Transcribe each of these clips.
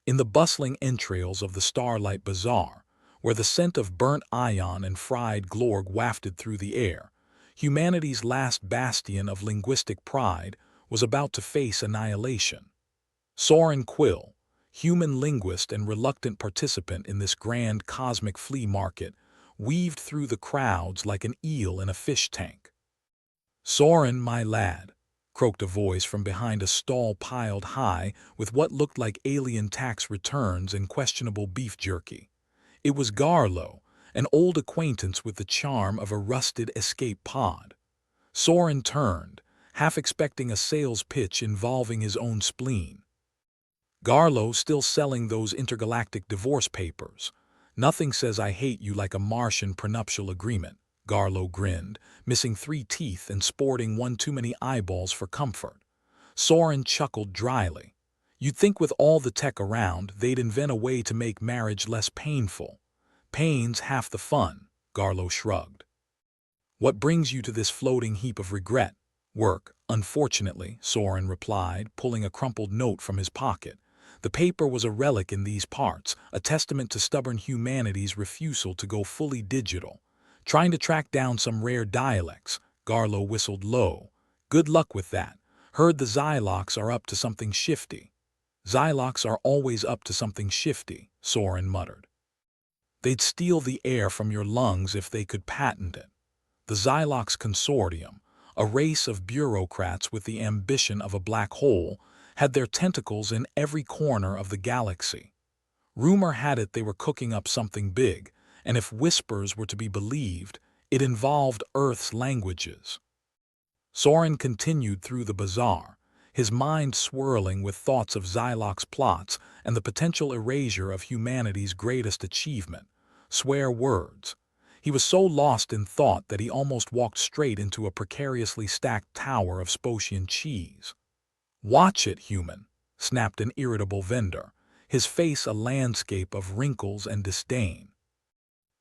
In the bustling entrails of the Starlight Bazaar, where the scent of burnt ion and fried glorg wafted through the air, humanity's last bastion of linguistic pride was about to face annihilation. Soren Quill, human linguist and reluctant participant in this grand cosmic flea market, weaved through the crowds like an eel in a fish tank. "Soren, my lad," croaked a voice from behind a stall piled high with what looked like alien tax returns and questionable beef jerky. It was Garlo, an old acquaintance with the charm of a rusted escape pod. Soren turned, half expecting a sales pitch involving his own spleen. "Garlo still selling those intergalactic divorce papers. Nothing says I hate you like a Martian prenuptial agreement," Garlo grinned, missing 3 teeth and sporting one too many eyeballs for comfort. Soren chuckled dryly. "You'd think with all the tech around, they'd invent a way to make marriage less painful." "Pain's half the fun," Garlo shrugged. "What brings you to this floating heap of regret?" "Work, unfortunately," Soren replied, pulling a crumpled note from his pocket. The paper was a relic in these parts, a testament to stubborn humanity's refusal to go fully digital. "Trying to track down some rare dialects," Garlo whistled low. "Good luck with that. Heard the Xylocs are up to something shifty." "Xylocs are always up to something shifty," Soren muttered. "They'd steal the air from your lungs if they could patent it." The Xylocs Consortium, a race of bureaucrats with the ambition of a black hole, had their tentacles in every corner of the galaxy. Rumor had it they were cooking up something big, and if whispers were to be believed, it involved Earth's languages. Soren continued through the bazaar, his mind swirling with thoughts of Xylox plots and the potential erasure of humanity's greatest achievement: swear words. He was so lost in thought that he almost walked straight into a precariously stacked tower of Sposian cheese. "Watch it, human," snapped an irritable vendor, his face a landscape of wrinkles and disdain.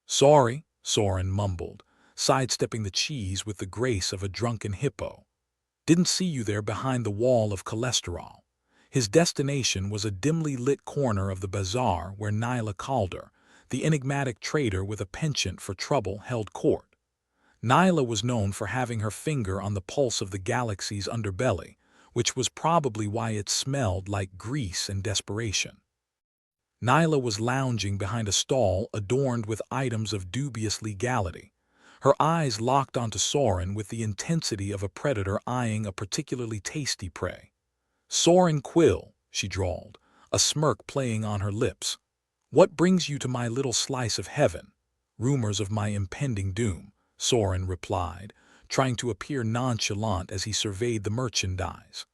"Sorry," Soren mumbled, sidestepping the cheese with the grace of a drunken hippo. "Didn't see you there behind the wall of cholesterol." His destination was a dimly lit corner of the bazaar where Nyla Calder, the enigmatic trader with a penchant for trouble, held court. Nyla was known for having her finger on the pulse of the galaxy's underbelly, which was probably why it smelled like grease and desperation. Nyla was lounging behind a stall adorned with items of dubious legality. Her eyes locked onto Soren with the intensity of a predator eyeing a particularly tasty prey. "Soren Quill," she drawled, a smirk playing on her lips. "What brings you to my little slice of heaven?" "Rumors of my impending doom," Soren replied, trying to appear nonchalant as he surveyed the merchandise.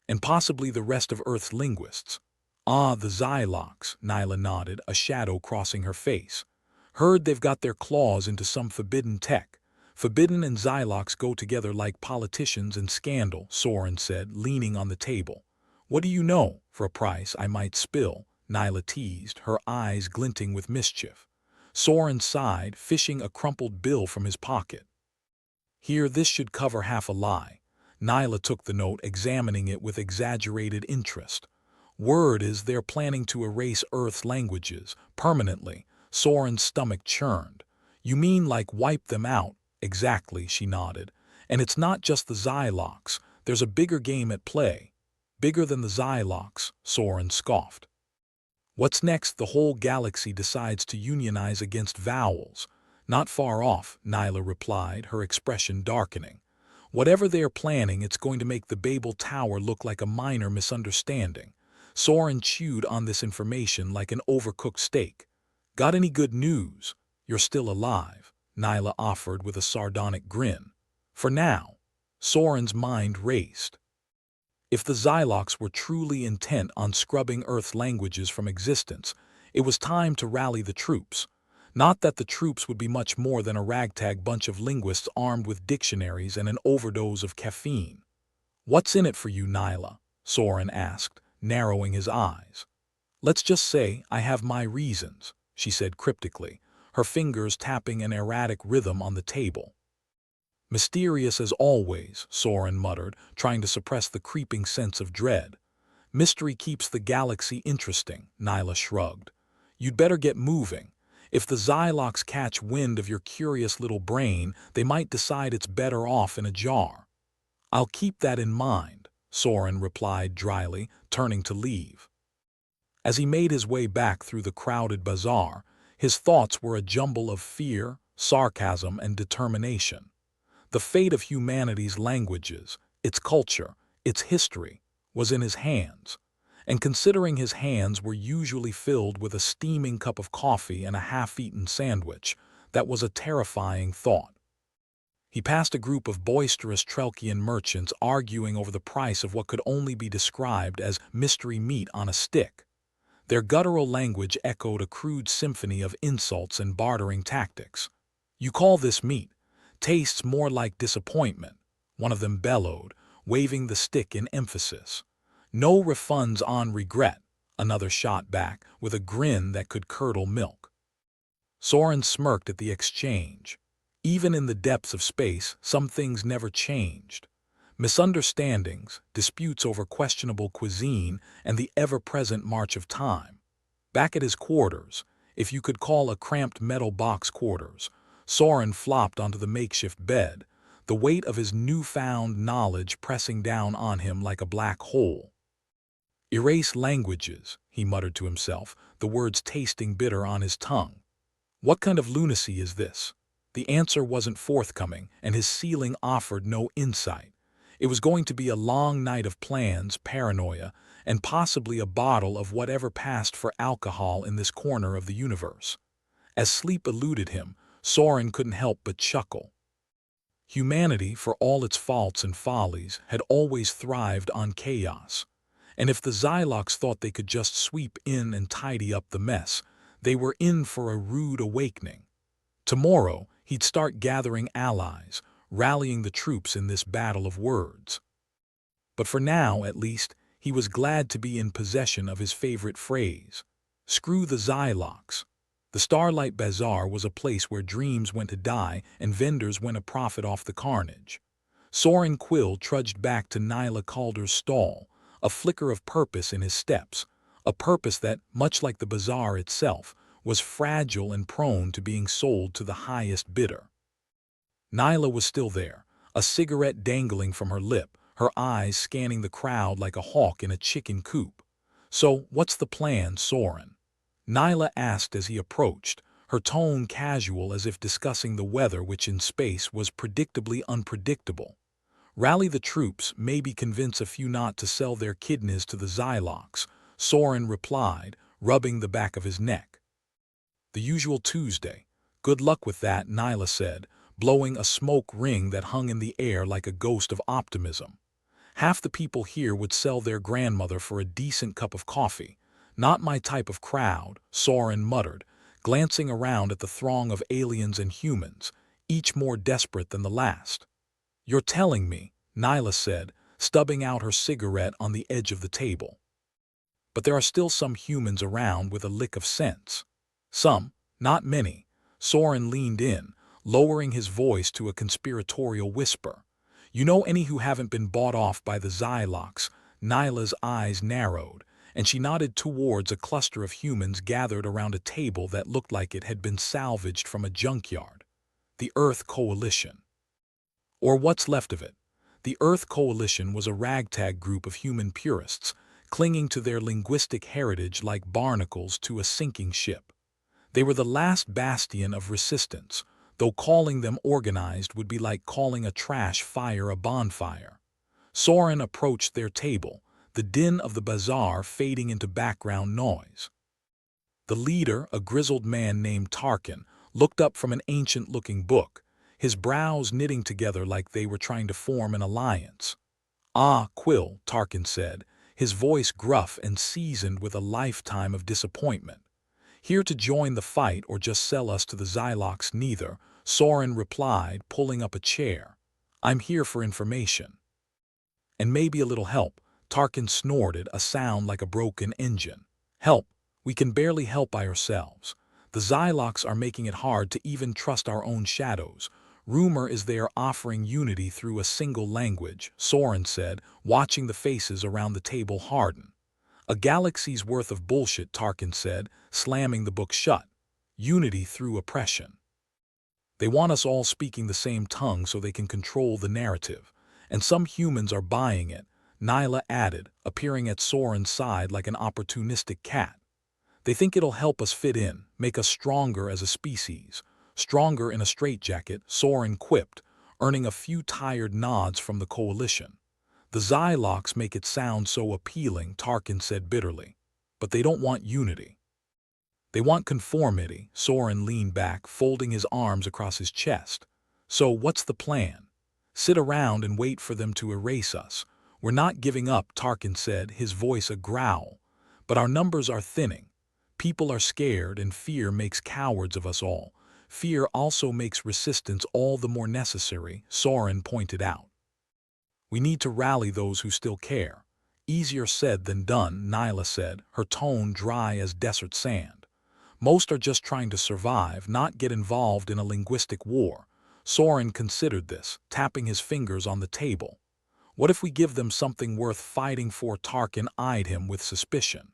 "And possibly the rest of Earth's linguists." "Ah, the Xylocs," Nyla nodded, a shadow crossing her face. "Heard they've got their claws into some forbidden tech." "Forbidden and Xylocs go together like politicians and scandal," Soren said, leaning on the table. "What do you know? For a price I might spill," Nyla teased, her eyes glinting with mischief. Soren sighed, fishing a crumpled bill from his pocket. "Here, this should cover half a lie." Nyla took the note, examining it with exaggerated interest. "Word is they're planning to erase Earth's languages, permanently." Soren's stomach churned. "You mean like wipe them out?" "Exactly," she nodded. "And it's not just the Xylocs. There's a bigger game at play." "Bigger than the Xylocs," Soren scoffed. "What's next? The whole galaxy decides to unionize against vowels." "Not far off," Nyla replied, her expression darkening. "Whatever they are planning, it's going to make the Babel Tower look like a minor misunderstanding." Soren chewed on this information like an overcooked steak. "Got any good news?" "You're still alive," Nyla offered with a sardonic grin. "For now." Soren's mind raced. If the Xylocs were truly intent on scrubbing Earth's languages from existence, it was time to rally the troops. Not that the troops would be much more than a ragtag bunch of linguists armed with dictionaries and an overdose of caffeine. "What's in it for you, Nyla?" Soren asked, narrowing his eyes. "Let's just say I have my reasons," she said cryptically, her fingers tapping an erratic rhythm on the table. "Mysterious as always," Soren muttered, trying to suppress the creeping sense of dread. Mystery keeps the galaxy interesting, Nyla shrugged. You'd better get moving. If the Xylocs catch wind of your curious little brain, they might decide it's better off in a jar. I'll keep that in mind, Soren replied dryly, turning to leave. As he made his way back through the crowded bazaar, his thoughts were a jumble of fear, sarcasm, and determination. The fate of humanity's languages, its culture, its history, was in his hands. And considering his hands were usually filled with a steaming cup of coffee and a half-eaten sandwich, that was a terrifying thought. He passed a group of boisterous Trelkian merchants arguing over the price of what could only be described as mystery meat on a stick. Their guttural language echoed a crude symphony of insults and bartering tactics. "You call this meat? Tastes more like disappointment," one of them bellowed, waving the stick in emphasis. "No refunds on regret," another shot back, with a grin that could curdle milk. Soren smirked at the exchange. Even in the depths of space, some things never changed. Misunderstandings, disputes over questionable cuisine, and the ever-present march of time. Back at his quarters, if you could call a cramped metal box quarters, Soren flopped onto the makeshift bed, the weight of his newfound knowledge pressing down on him like a black hole. "Erase languages," he muttered to himself, the words tasting bitter on his tongue. What kind of lunacy is this? The answer wasn't forthcoming, and his ceiling offered no insight. It was going to be a long night of plans, paranoia, and possibly a bottle of whatever passed for alcohol in this corner of the universe. As sleep eluded him, Soren couldn't help but chuckle. Humanity, for all its faults and follies, had always thrived on chaos. And if the Xylocs thought they could just sweep in and tidy up the mess, they were in for a rude awakening. Tomorrow, he'd start gathering allies, rallying the troops in this battle of words. But for now, at least, he was glad to be in possession of his favorite phrase. Screw the Xylocs. The Starlight Bazaar was a place where dreams went to die and vendors went to profit off the carnage. Soren Quill trudged back to Nyla Calder's stall, a flicker of purpose in his steps, a purpose that, much like the bazaar itself, was fragile and prone to being sold to the highest bidder. Nyla was still there, a cigarette dangling from her lip, her eyes scanning the crowd like a hawk in a chicken coop. "So, what's the plan, Soren?" Nyla asked as he approached, her tone casual as if discussing the weather which in space was predictably unpredictable. "Rally the troops, maybe convince a few not to sell their kidneys to the Xylocs," Soren replied, rubbing the back of his neck. "The usual Tuesday. Good luck with that," Nyla said, blowing a smoke ring that hung in the air like a ghost of optimism. "Half the people here would sell their grandmother for a decent cup of coffee. Not my type of crowd," Soren muttered, glancing around at the throng of aliens and humans, each more desperate than the last. "You're telling me," Nyla said, stubbing out her cigarette on the edge of the table. "But there are still some humans around with a lick of sense." "Some, not many." Soren leaned in, lowering his voice to a conspiratorial whisper. "You know any who haven't been bought off by the Xylocs?" Nyla's eyes narrowed, and she nodded towards a cluster of humans gathered around a table that looked like it had been salvaged from a junkyard. "The Earth Coalition." Or what's left of it. The Earth Coalition was a ragtag group of human purists, clinging to their linguistic heritage like barnacles to a sinking ship. They were the last bastion of resistance, though calling them organized would be like calling a trash fire a bonfire. Soren approached their table, the din of the bazaar fading into background noise. The leader, a grizzled man named Tarkin, looked up from an ancient-looking book, his brows knitting together like they were trying to form an alliance. "Ah, Quill," Tarkin said, his voice gruff and seasoned with a lifetime of disappointment. "Here to join the fight or just sell us to the Xylocs neither," Soren replied, pulling up a chair. "I'm here for information." "And maybe a little help," Tarkin snorted, a sound like a broken engine. "Help? We can barely help by ourselves. The Xylocs are making it hard to even trust our own shadows. Rumor is they are offering unity through a single language," Soren said, watching the faces around the table harden. A galaxy's worth of bullshit, Tarkin said, slamming the book shut. Unity through oppression. They want us all speaking the same tongue so they can control the narrative. And some humans are buying it, Nyla added, appearing at Soren's side like an opportunistic cat. They think it'll help us fit in, make us stronger as a species. Stronger in a straitjacket, Soren quipped, earning a few tired nods from the coalition. The Xylox make it sound so appealing, Tarkin said bitterly. But they don't want unity. They want conformity. Soren leaned back, folding his arms across his chest. So what's the plan? Sit around and wait for them to erase us. We're not giving up, Tarkin said, his voice a growl. But our numbers are thinning. People are scared and fear makes cowards of us all. Fear also makes resistance all the more necessary, Soren pointed out. We need to rally those who still care. Easier said than done, Nyla said, her tone dry as desert sand. Most are just trying to survive, not get involved in a linguistic war. Soren considered this, tapping his fingers on the table. What if we give them something worth fighting for? Tarkin eyed him with suspicion.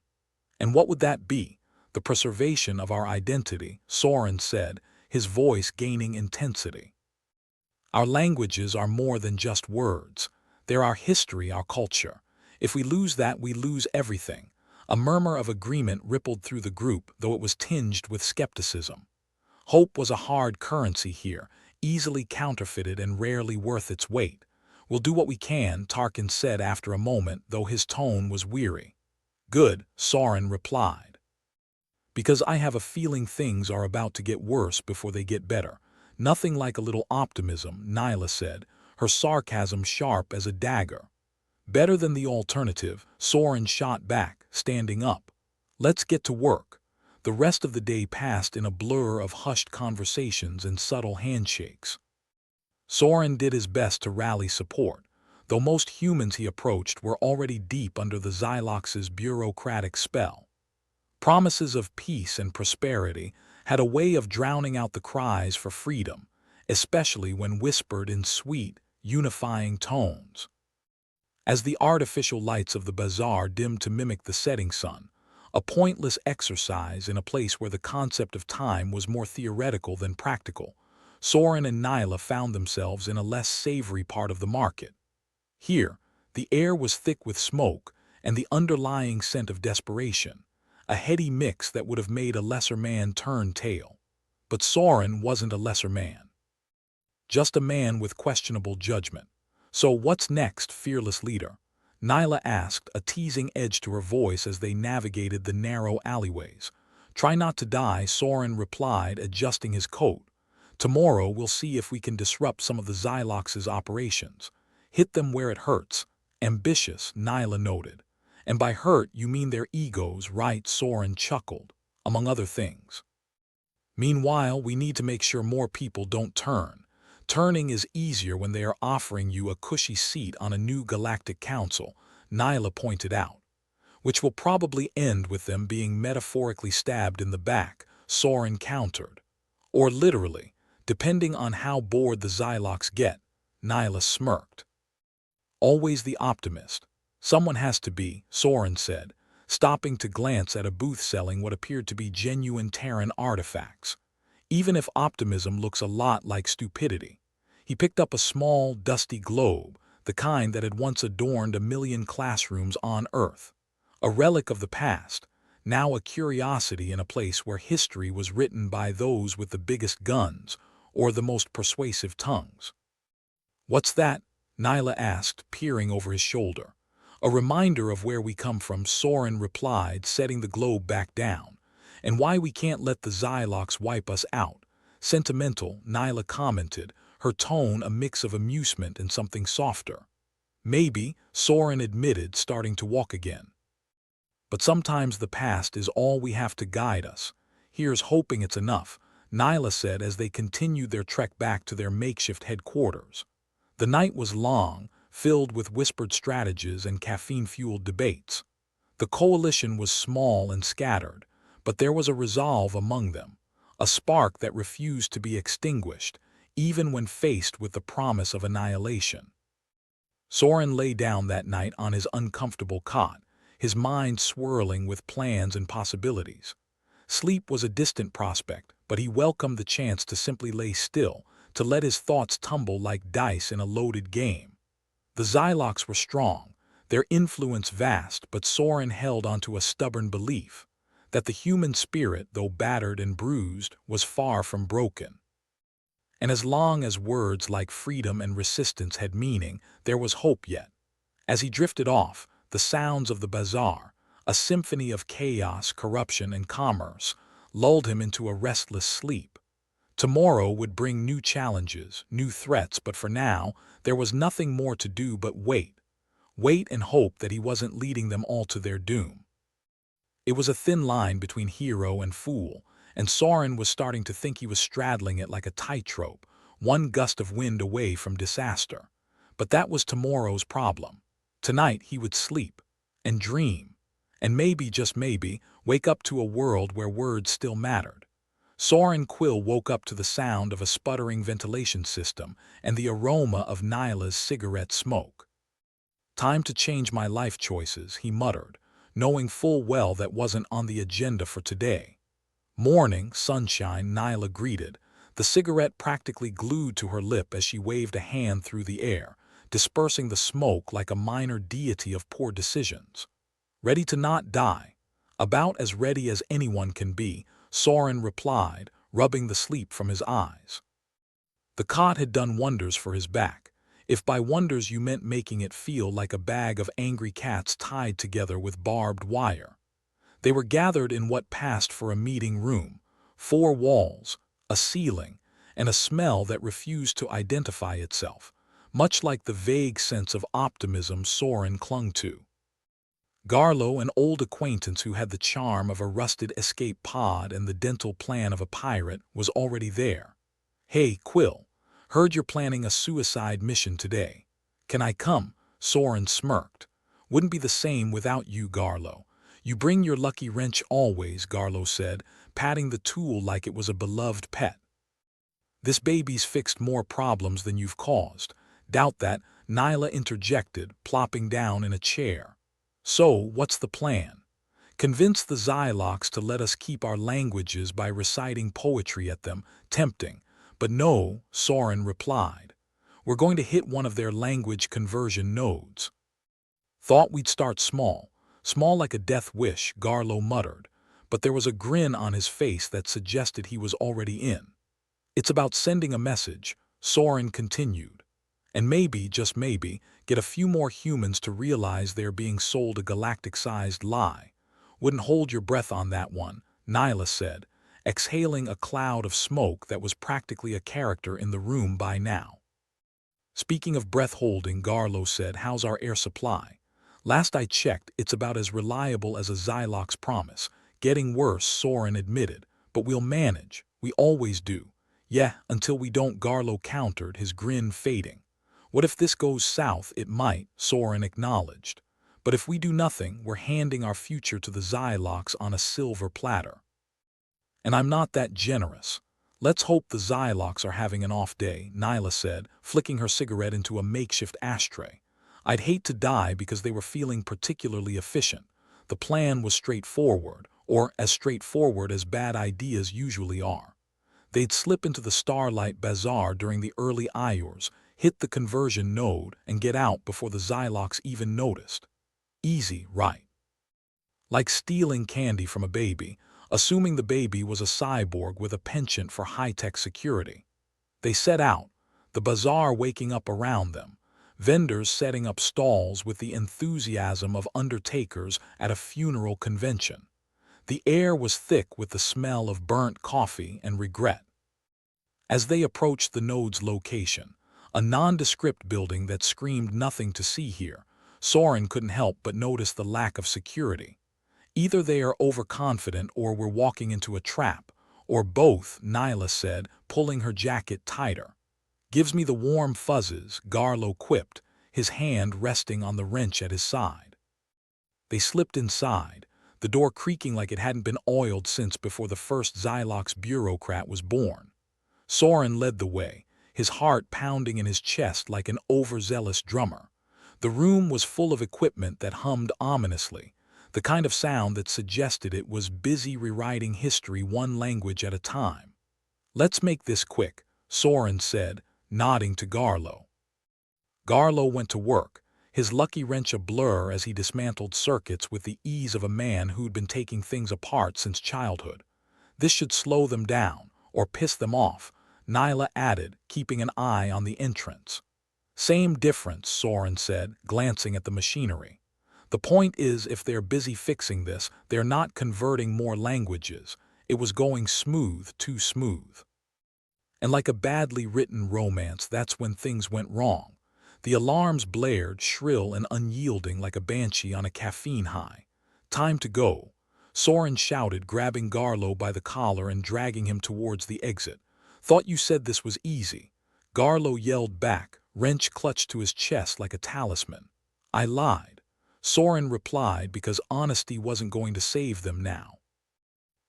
And what would that be? The preservation of our identity, Soren said, his voice gaining intensity. Our languages are more than just words. They're our history, our culture. If we lose that, we lose everything. A murmur of agreement rippled through the group, though it was tinged with skepticism. Hope was a hard currency here, easily counterfeited and rarely worth its weight. We'll do what we can, Tarkin said after a moment, though his tone was weary. Good, Soren replied. Because I have a feeling things are about to get worse before they get better. Nothing like a little optimism, Nyla said, her sarcasm sharp as a dagger. Better than the alternative, Soren shot back, standing up. Let's get to work. The rest of the day passed in a blur of hushed conversations and subtle handshakes. Soren did his best to rally support, though most humans he approached were already deep under the Xylox's bureaucratic spell. Promises of peace and prosperity had a way of drowning out the cries for freedom, especially when whispered in sweet, unifying tones. As the artificial lights of the bazaar dimmed to mimic the setting sun, a pointless exercise in a place where the concept of time was more theoretical than practical, Soren and Nyla found themselves in a less savory part of the market. Here, the air was thick with smoke and the underlying scent of desperation, a heady mix that would have made a lesser man turn tail. But Soren wasn't a lesser man. Just a man with questionable judgment. So what's next, fearless leader? Nyla asked, a teasing edge to her voice as they navigated the narrow alleyways. Try not to die, Soren replied, adjusting his coat. Tomorrow we'll see if we can disrupt some of the Xylox's operations. Hit them where it hurts. Ambitious, Nyla noted. And by hurt you mean their egos, right? Soren chuckled, among other things. Meanwhile, we need to make sure more people don't turn. Turning is easier when they are offering you a cushy seat on a new galactic council, Nyla pointed out. Which will probably end with them being metaphorically stabbed in the back, Soren countered. Or literally, depending on how bored the Xylox get, Nyla smirked. Always the optimist. Someone has to be, Soren said, stopping to glance at a booth selling what appeared to be genuine Terran artifacts. Even if optimism looks a lot like stupidity. He picked up a small, dusty globe, the kind that had once adorned 1,000,000 classrooms on Earth. A relic of the past, now a curiosity in a place where history was written by those with the biggest guns or the most persuasive tongues. What's that? Nyla asked, peering over his shoulder. A reminder of where we come from, Soren replied, setting the globe back down. And why we can't let the Xylox wipe us out. Sentimental, Nyla commented, her tone a mix of amusement and something softer. Maybe, Soren admitted, starting to walk again. But sometimes the past is all we have to guide us. Here's hoping it's enough, Nyla said as they continued their trek back to their makeshift headquarters. The night was long, filled with whispered strategies and caffeine-fueled debates. The coalition was small and scattered, but there was a resolve among them, a spark that refused to be extinguished, even when faced with the promise of annihilation. Soren lay down that night on his uncomfortable cot, his mind swirling with plans and possibilities. Sleep was a distant prospect, but he welcomed the chance to simply lay still, to let his thoughts tumble like dice in a loaded game. The Xylocs were strong, their influence vast, but Soren held onto a stubborn belief that the human spirit, though battered and bruised, was far from broken. And as long as words like freedom and resistance had meaning, there was hope yet. As he drifted off, the sounds of the bazaar, a symphony of chaos, corruption, and commerce, lulled him into a restless sleep. Tomorrow would bring new challenges, new threats, but for now, there was nothing more to do but wait. Wait and hope that he wasn't leading them all to their doom. It was a thin line between hero and fool, and Soren was starting to think he was straddling it like a tightrope, one gust of wind away from disaster. But that was tomorrow's problem. Tonight he would sleep and dream, and maybe, just maybe, wake up to a world where words still mattered. Soren Quill woke up to the sound of a sputtering ventilation system and the aroma of Nyla's cigarette smoke. "Time to change my life choices," he muttered, knowing full well that wasn't on the agenda for today. "Morning, sunshine," Nyla greeted, the cigarette practically glued to her lip as she waved a hand through the air, dispersing the smoke like a minor deity of poor decisions. "Ready to not die?" "About as ready as anyone can be," Soren replied, rubbing the sleep from his eyes. The cot had done wonders for his back, if by wonders you meant making it feel like a bag of angry cats tied together with barbed wire. They were gathered in what passed for a meeting room, 4 walls, a ceiling, and a smell that refused to identify itself, much like the vague sense of optimism Soren clung to. Garlo, an old acquaintance who had the charm of a rusted escape pod and the dental plan of a pirate, was already there. "Hey, Quill, heard you're planning a suicide mission today. Can I come?" Soren smirked. "Wouldn't be the same without you, Garlo. You bring your lucky wrench always," Garlo said, patting the tool like it was a beloved pet. "This baby's fixed more problems than you've caused." "Doubt that," Nyla interjected, plopping down in a chair. "So, what's the plan?" "Convince the Xylocs to let us keep our languages by reciting poetry at them." "Tempting. But no," Soren replied. "We're going to hit one of their language conversion nodes." "Thought we'd start small. Small like a death wish," Garlo muttered, but there was a grin on his face that suggested he was already in. "It's about sending a message," Soren continued. "And maybe, just maybe, get a few more humans to realize they're being sold a galactic-sized lie." "Wouldn't hold your breath on that one," Nyla said, exhaling a cloud of smoke that was practically a character in the room by now. "Speaking of breath-holding," Garlo said, "how's our air supply?" "Last I checked, it's about as reliable as a Xyloc's promise." "Getting worse," Soren admitted, "but we'll manage. We always do." "Yeah, until we don't," Garlo countered, his grin fading. "What if this goes south?" "It might," Soren acknowledged. "But if we do nothing, we're handing our future to the Xylocs on a silver platter. And I'm not that generous." "Let's hope the Xylocs are having an off day," Nyla said, flicking her cigarette into a makeshift ashtray. "I'd hate to die because they were feeling particularly efficient." The plan was straightforward, or as straightforward as bad ideas usually are. They'd slip into the Starlight Bazaar during the early hours, hit the conversion node, and get out before the Xylocs even noticed. Easy, right? Like stealing candy from a baby, assuming the baby was a cyborg with a penchant for high-tech security. They set out, the bazaar waking up around them, vendors setting up stalls with the enthusiasm of undertakers at a funeral convention. The air was thick with the smell of burnt coffee and regret. As they approached the node's location, a nondescript building that screamed nothing to see here, Soren couldn't help but notice the lack of security. "Either they are overconfident or we're walking into a trap, or both," Nyla said, pulling her jacket tighter. "Gives me the warm fuzzes," Garlo quipped, his hand resting on the wrench at his side. They slipped inside, the door creaking like it hadn't been oiled since before the first Xylocs bureaucrat was born. Soren led the way, his heart pounding in his chest like an overzealous drummer. The room was full of equipment that hummed ominously, the kind of sound that suggested it was busy rewriting history one language at a time. "Let's make this quick," Soren said, nodding to Garlo. Garlo went to work, his lucky wrench a blur as he dismantled circuits with the ease of a man who'd been taking things apart since childhood. "This should slow them down, or piss them off," Nyla added, keeping an eye on the entrance. "Same difference," Soren said, glancing at the machinery. "The point is, if they're busy fixing this, they're not converting more languages. It was going smooth, too smooth." And like a badly written romance, that's when things went wrong. The alarms blared, shrill and unyielding like a banshee on a caffeine high. "Time to go," Soren shouted, grabbing Garlo by the collar and dragging him towards the exit. "Thought you said this was easy." Garlo yelled back, wrench clutched to his chest like a talisman. "I lied," Soren replied, because honesty wasn't going to save them now.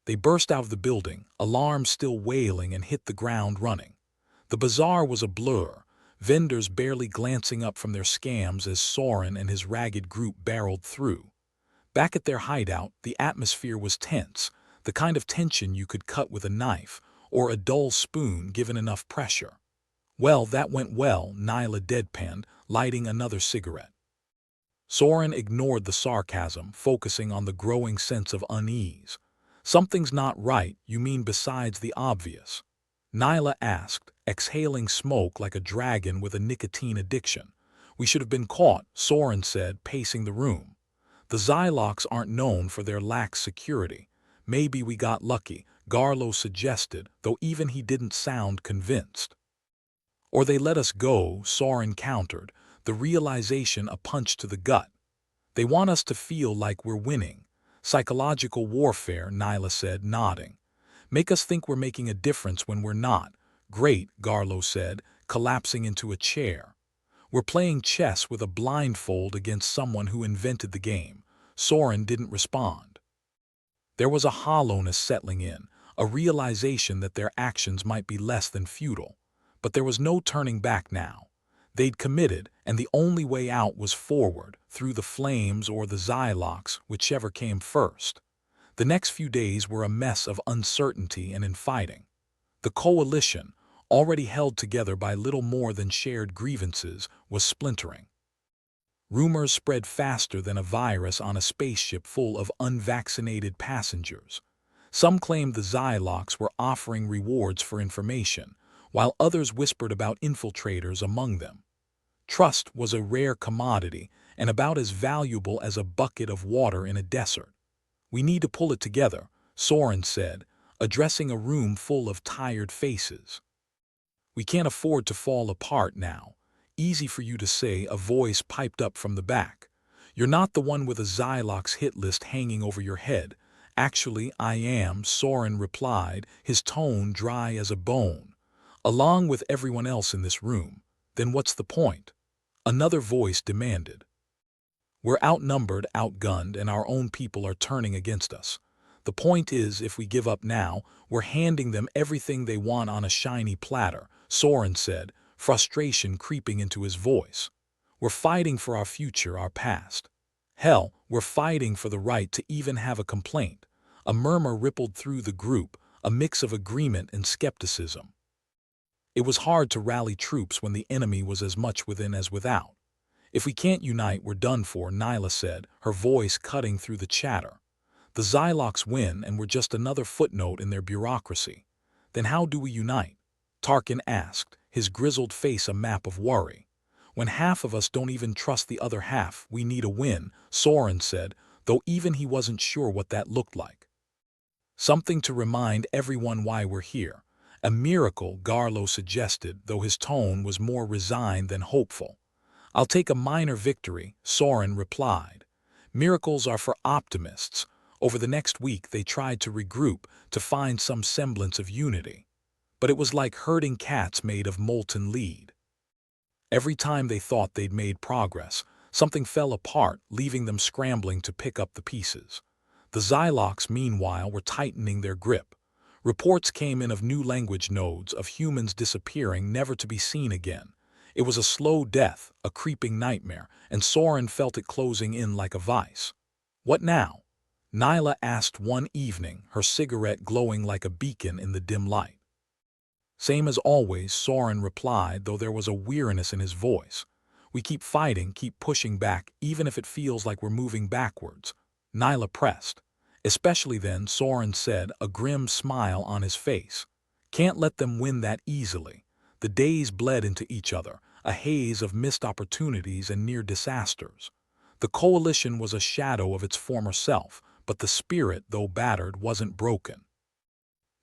They burst out of the building, alarms still wailing, and hit the ground running. The bazaar was a blur, vendors barely glancing up from their scams as Soren and his ragged group barreled through. Back at their hideout, the atmosphere was tense, the kind of tension you could cut with a knife, or a dull spoon given enough pressure. "Well, that went well," Nyla deadpanned, lighting another cigarette. Soren ignored the sarcasm, focusing on the growing sense of unease. "Something's not right, you mean, besides the obvious?" Nyla asked, exhaling smoke like a dragon with a nicotine addiction. "We should have been caught," Soren said, pacing the room. "The Xylocs aren't known for their lax security. Maybe we got lucky," Garlo suggested, though even he didn't sound convinced. "Or they let us go," Soren countered, the realization a punch to the gut. "They want us to feel like we're winning. Psychological warfare," Nyla said, nodding. "Make us think we're making a difference when we're not." "Great," Garlo said, collapsing into a chair. "We're playing chess with a blindfold against someone who invented the game." Soren didn't respond. There was a hollowness settling in, a realization that their actions might be less than futile. But there was no turning back now. They'd committed, and the only way out was forward, through the flames or the Xylocs, whichever came first. The next few days were a mess of uncertainty and infighting. The coalition, already held together by little more than shared grievances, was splintering. Rumors spread faster than a virus on a spaceship full of unvaccinated passengers. Some claimed the Xylocs were offering rewards for information, while others whispered about infiltrators among them. Trust was a rare commodity and about as valuable as a bucket of water in a desert. "We need to pull it together," Soren said, addressing a room full of tired faces. "We can't afford to fall apart now." "Easy for you to say," a voice piped up from the back. "You're not the one with a Xylocs hit list hanging over your head." "Actually, I am," Soren replied, his tone dry as a bone. "Along with everyone else in this room." "Then what's the point?" another voice demanded. "We're outnumbered, outgunned, and our own people are turning against us. The point is, if we give up now, we're handing them everything they want on a shiny platter," Soren said, frustration creeping into his voice. "We're fighting for our future, our past. Hell, we're fighting for the right to even have a complaint." A murmur rippled through the group, a mix of agreement and skepticism. It was hard to rally troops when the enemy was as much within as without. "If we can't unite, we're done for," Nyla said, her voice cutting through the chatter. "The Xylocs win, and we're just another footnote in their bureaucracy." "Then how do we unite?" Tarkin asked, his grizzled face a map of worry. "When half of us don't even trust the other half, we need a win," Soren said, though even he wasn't sure what that looked like. "Something to remind everyone why we're here." "A miracle," Garlo suggested, though his tone was more resigned than hopeful. "I'll take a minor victory," Soren replied. "Miracles are for optimists." Over the next week they tried to regroup, to find some semblance of unity. But it was like herding cats made of molten lead. Every time they thought they'd made progress, something fell apart, leaving them scrambling to pick up the pieces. The Xylocs, meanwhile, were tightening their grip. Reports came in of new language nodes, of humans disappearing, never to be seen again. It was a slow death, a creeping nightmare, and Soren felt it closing in like a vice. "What now?" Nyla asked one evening, her cigarette glowing like a beacon in the dim light. "Same as always," Soren replied, though there was a weariness in his voice. "We keep fighting, keep pushing back, even if it feels like we're moving backwards." Nyla pressed. "Especially then," Soren said, a grim smile on his face. "Can't let them win that easily." The days bled into each other, a haze of missed opportunities and near disasters. The coalition was a shadow of its former self, but the spirit, though battered, wasn't broken.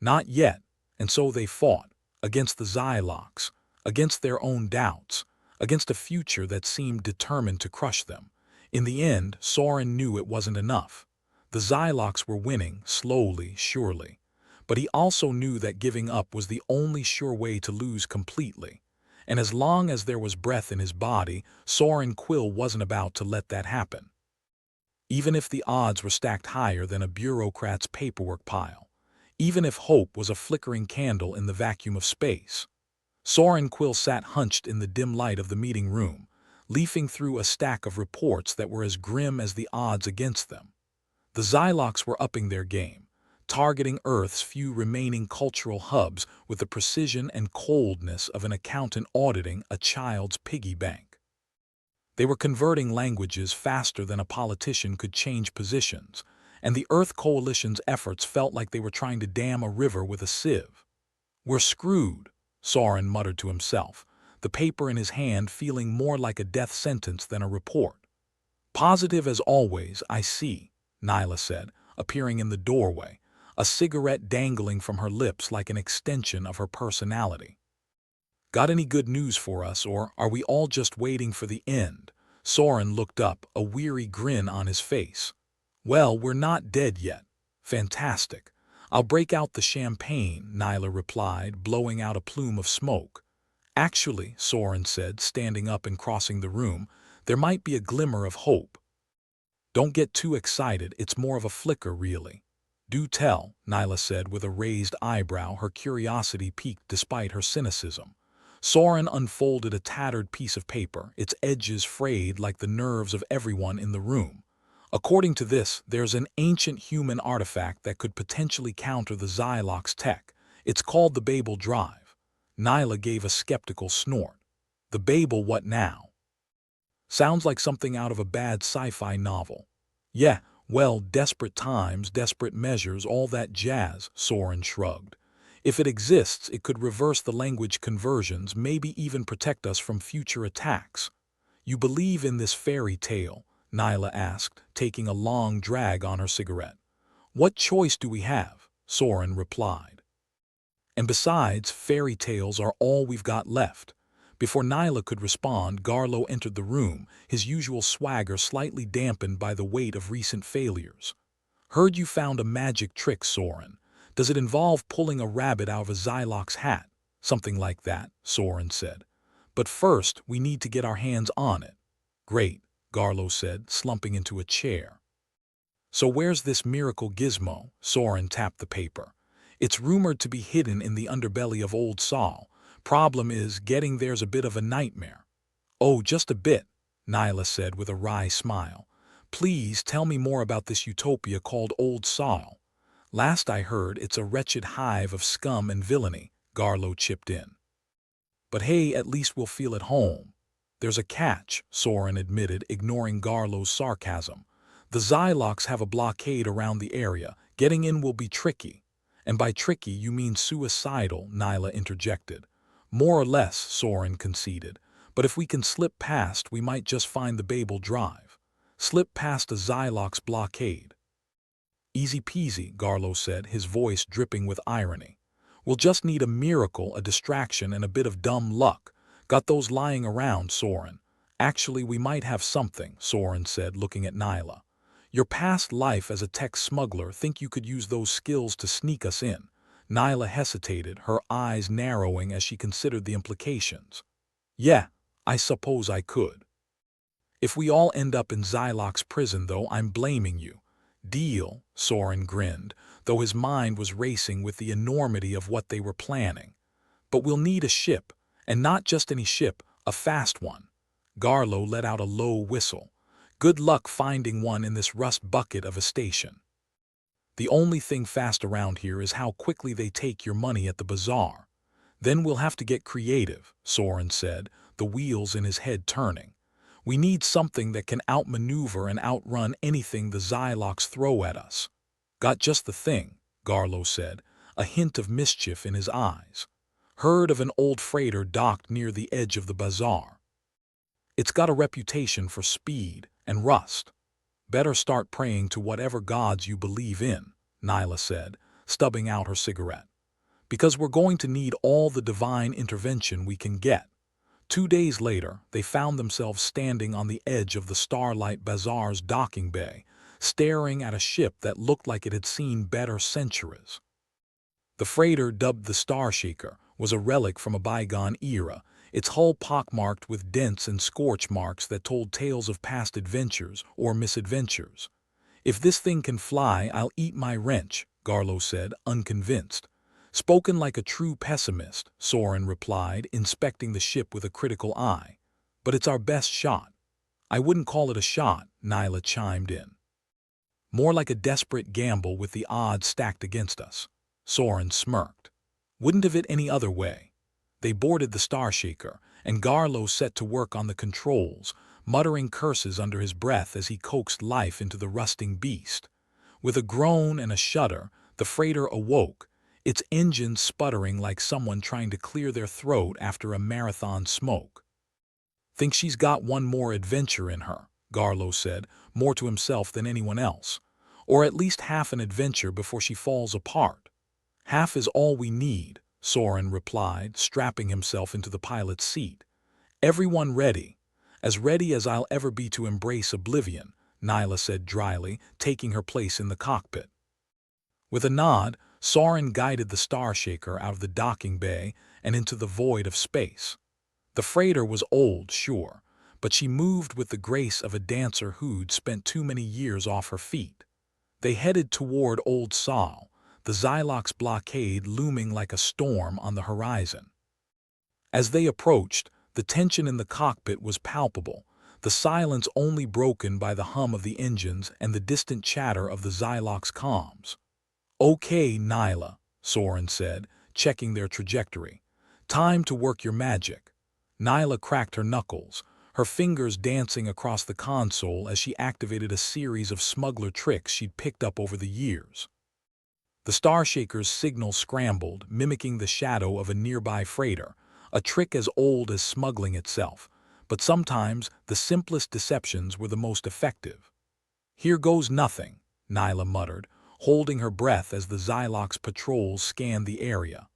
Not yet, and so they fought, against the Xylox, against their own doubts, against a future that seemed determined to crush them. In the end, Soren knew it wasn't enough. The Xylox were winning, slowly, surely. But he also knew that giving up was the only sure way to lose completely. And as long as there was breath in his body, Soren Quill wasn't about to let that happen. Even if the odds were stacked higher than a bureaucrat's paperwork pile. Even if hope was a flickering candle in the vacuum of space. Soren Quill sat hunched in the dim light of the meeting room, leafing through a stack of reports that were as grim as the odds against them. The Xylox were upping their game, targeting Earth's few remaining cultural hubs with the precision and coldness of an accountant auditing a child's piggy bank. They were converting languages faster than a politician could change positions, and the Earth Coalition's efforts felt like they were trying to dam a river with a sieve. "We're screwed," Soren muttered to himself, the paper in his hand feeling more like a death sentence than a report. "Positive as always, I see," Nyla said, appearing in the doorway, a cigarette dangling from her lips like an extension of her personality. "Got any good news for us, or are we all just waiting for the end?" Soren looked up, a weary grin on his face. "Well, we're not dead yet." "Fantastic. I'll break out the champagne," Nyla replied, blowing out a plume of smoke. "Actually," Soren said, standing up and crossing the room, "there might be a glimmer of hope." "Don't get too excited, it's more of a flicker, really." "Do tell," Nyla said with a raised eyebrow, her curiosity piqued despite her cynicism. Soren unfolded a tattered piece of paper, its edges frayed like the nerves of everyone in the room. "According to this, there's an ancient human artifact that could potentially counter the Xylox tech. It's called the Babel Drive." Nyla gave a skeptical snort. "The Babel what now?" "Sounds like something out of a bad sci-fi novel." "Yeah, well, desperate times, desperate measures, all that jazz," Soren shrugged. "If it exists, it could reverse the language conversions, maybe even protect us from future attacks." "You believe in this fairy tale?" Nyla asked, taking a long drag on her cigarette. "What choice do we have?" Soren replied. "And besides, fairy tales are all we've got left." Before Nyla could respond, Garlo entered the room, his usual swagger slightly dampened by the weight of recent failures. "Heard you found a magic trick, Soren. Does it involve pulling a rabbit out of a Xylox hat?" "Something like that," Soren said. "But first, we need to get our hands on it." "Great," Garlo said, slumping into a chair. "So where's this miracle gizmo?" Soren tapped the paper. "It's rumored to be hidden in the underbelly of Old Sol. Problem is, getting there's a bit of a nightmare." "Oh, just a bit," Nyla said with a wry smile. "Please tell me more about this utopia called Old Sol." "Last I heard, it's a wretched hive of scum and villainy," Garlo chipped in. "But hey, at least we'll feel at home." "There's a catch," Soren admitted, ignoring Garlo's sarcasm. "The Xylox have a blockade around the area. Getting in will be tricky." "And by tricky you mean suicidal," Nyla interjected. "More or less," Soren conceded. "But if we can slip past, we might just find the Babel Drive." "Slip past a Xylox blockade." "Easy peasy," Garlo said, his voice dripping with irony. "We'll just need a miracle, a distraction, and a bit of dumb luck. Got those lying around, Soren?" "Actually, we might have something," Soren said, looking at Nyla. "Your past life as a tech smuggler, think you could use those skills to sneak us in?" Nyla hesitated, her eyes narrowing as she considered the implications. "Yeah, I suppose I could." "If we all end up in Xylox prison, though, I'm blaming you." "Deal," Soren grinned, though his mind was racing with the enormity of what they were planning. "But we'll need a ship, and not just any ship, a fast one." Garlo let out a low whistle. Good luck finding one in this rust bucket of a station. The only thing fast around here is how quickly they take your money at the bazaar. Then we'll have to get creative, Soren said, the wheels in his head turning. We need something that can outmaneuver and outrun anything the Xylox throw at us. Got just the thing, Garlo said, a hint of mischief in his eyes. Heard of an old freighter docked near the edge of the bazaar. It's got a reputation for speed and rust. Better start praying to whatever gods you believe in, Nyla said, stubbing out her cigarette. Because we're going to need all the divine intervention we can get. 2 days later, they found themselves standing on the edge of the Starlight Bazaar's docking bay, staring at a ship that looked like it had seen better centuries. The freighter, dubbed the Starshaker, was a relic from a bygone era, its hull pockmarked with dents and scorch marks that told tales of past adventures or misadventures. If this thing can fly, I'll eat my wrench, Garlo said, unconvinced. Spoken like a true pessimist, Soren replied, inspecting the ship with a critical eye. But it's our best shot. I wouldn't call it a shot, Nyla chimed in. More like a desperate gamble with the odds stacked against us. Soren smirked. Wouldn't have it any other way. They boarded the Starshaker, and Garlo set to work on the controls, muttering curses under his breath as he coaxed life into the rusting beast. With a groan and a shudder, the freighter awoke, its engines sputtering like someone trying to clear their throat after a marathon smoke. Think she's got one more adventure in her, Garlo said, more to himself than anyone else. Or at least half an adventure before she falls apart. Half is all we need, Soren replied, strapping himself into the pilot's seat. Everyone ready. As ready as I'll ever be to embrace oblivion, Nyla said dryly, taking her place in the cockpit. With a nod, Soren guided the Starshaker out of the docking bay and into the void of space. The freighter was old, sure, but she moved with the grace of a dancer who'd spent too many years off her feet. They headed toward Old Sol, the Xylox blockade looming like a storm on the horizon. As they approached, the tension in the cockpit was palpable, the silence only broken by the hum of the engines and the distant chatter of the Xylox comms. Okay, Nyla, Soren said, checking their trajectory. Time to work your magic. Nyla cracked her knuckles, her fingers dancing across the console as she activated a series of smuggler tricks she'd picked up over the years. The Starshaker's signal scrambled, mimicking the shadow of a nearby freighter, a trick as old as smuggling itself, but sometimes the simplest deceptions were the most effective. Here goes nothing, Nyla muttered, holding her breath as the Xylox patrols scanned the area.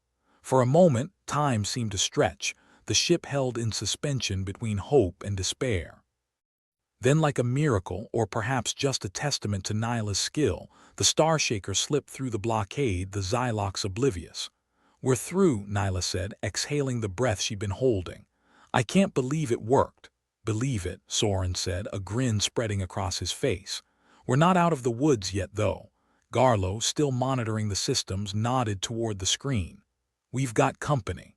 For a moment, time seemed to stretch, the ship held in suspension between hope and despair. Then, like a miracle, or perhaps just a testament to Nyla's skill, the Starshaker slipped through the blockade, the Xylox oblivious. We're through, Nyla said, exhaling the breath she'd been holding. I can't believe it worked. Believe it, Soren said, a grin spreading across his face. We're not out of the woods yet, though. Garlo, still monitoring the systems, nodded toward the screen. We've got company.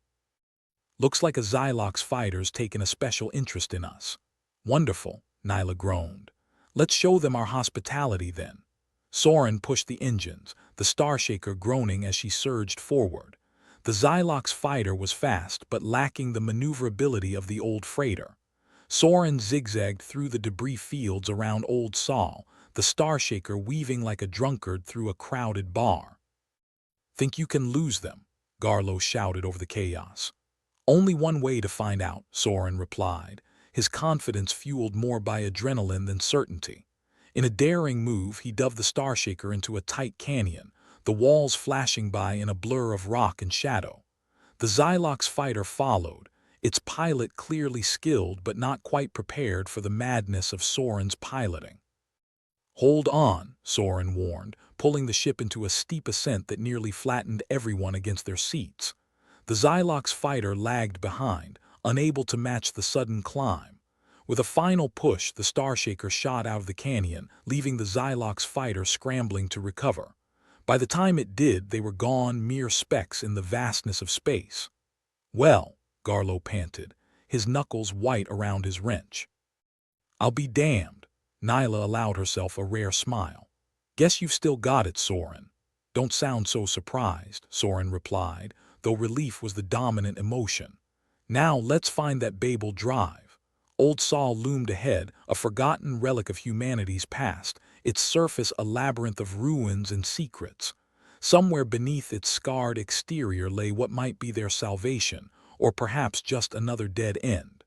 Looks like a Xylox fighter's taken a special interest in us. Wonderful, Nyla groaned. Let's show them our hospitality then. Soren pushed the engines, the Starshaker groaning as she surged forward. The Xylox fighter was fast but lacking the maneuverability of the old freighter. Soren zigzagged through the debris fields around Old Sol, the Starshaker weaving like a drunkard through a crowded bar. Think you can lose them? Garlo shouted over the chaos. Only one way to find out, Soren replied, his confidence fueled more by adrenaline than certainty. In a daring move, he dove the Starshaker into a tight canyon, the walls flashing by in a blur of rock and shadow. The Xylox fighter followed, its pilot clearly skilled but not quite prepared for the madness of Soren's piloting. Hold on, Soren warned, pulling the ship into a steep ascent that nearly flattened everyone against their seats. The Xylox fighter lagged behind, unable to match the sudden climb. With a final push, the Starshaker shot out of the canyon, leaving the Xylox fighter scrambling to recover. By the time it did, they were gone, mere specks in the vastness of space. Well, Garlo panted, his knuckles white around his wrench. I'll be damned. Nyla allowed herself a rare smile. Guess you've still got it, Soren. Don't sound so surprised, Soren replied, though relief was the dominant emotion. Now let's find that Babel drive. Old Sol loomed ahead, a forgotten relic of humanity's past, its surface a labyrinth of ruins and secrets. Somewhere beneath its scarred exterior lay what might be their salvation, or perhaps just another dead end.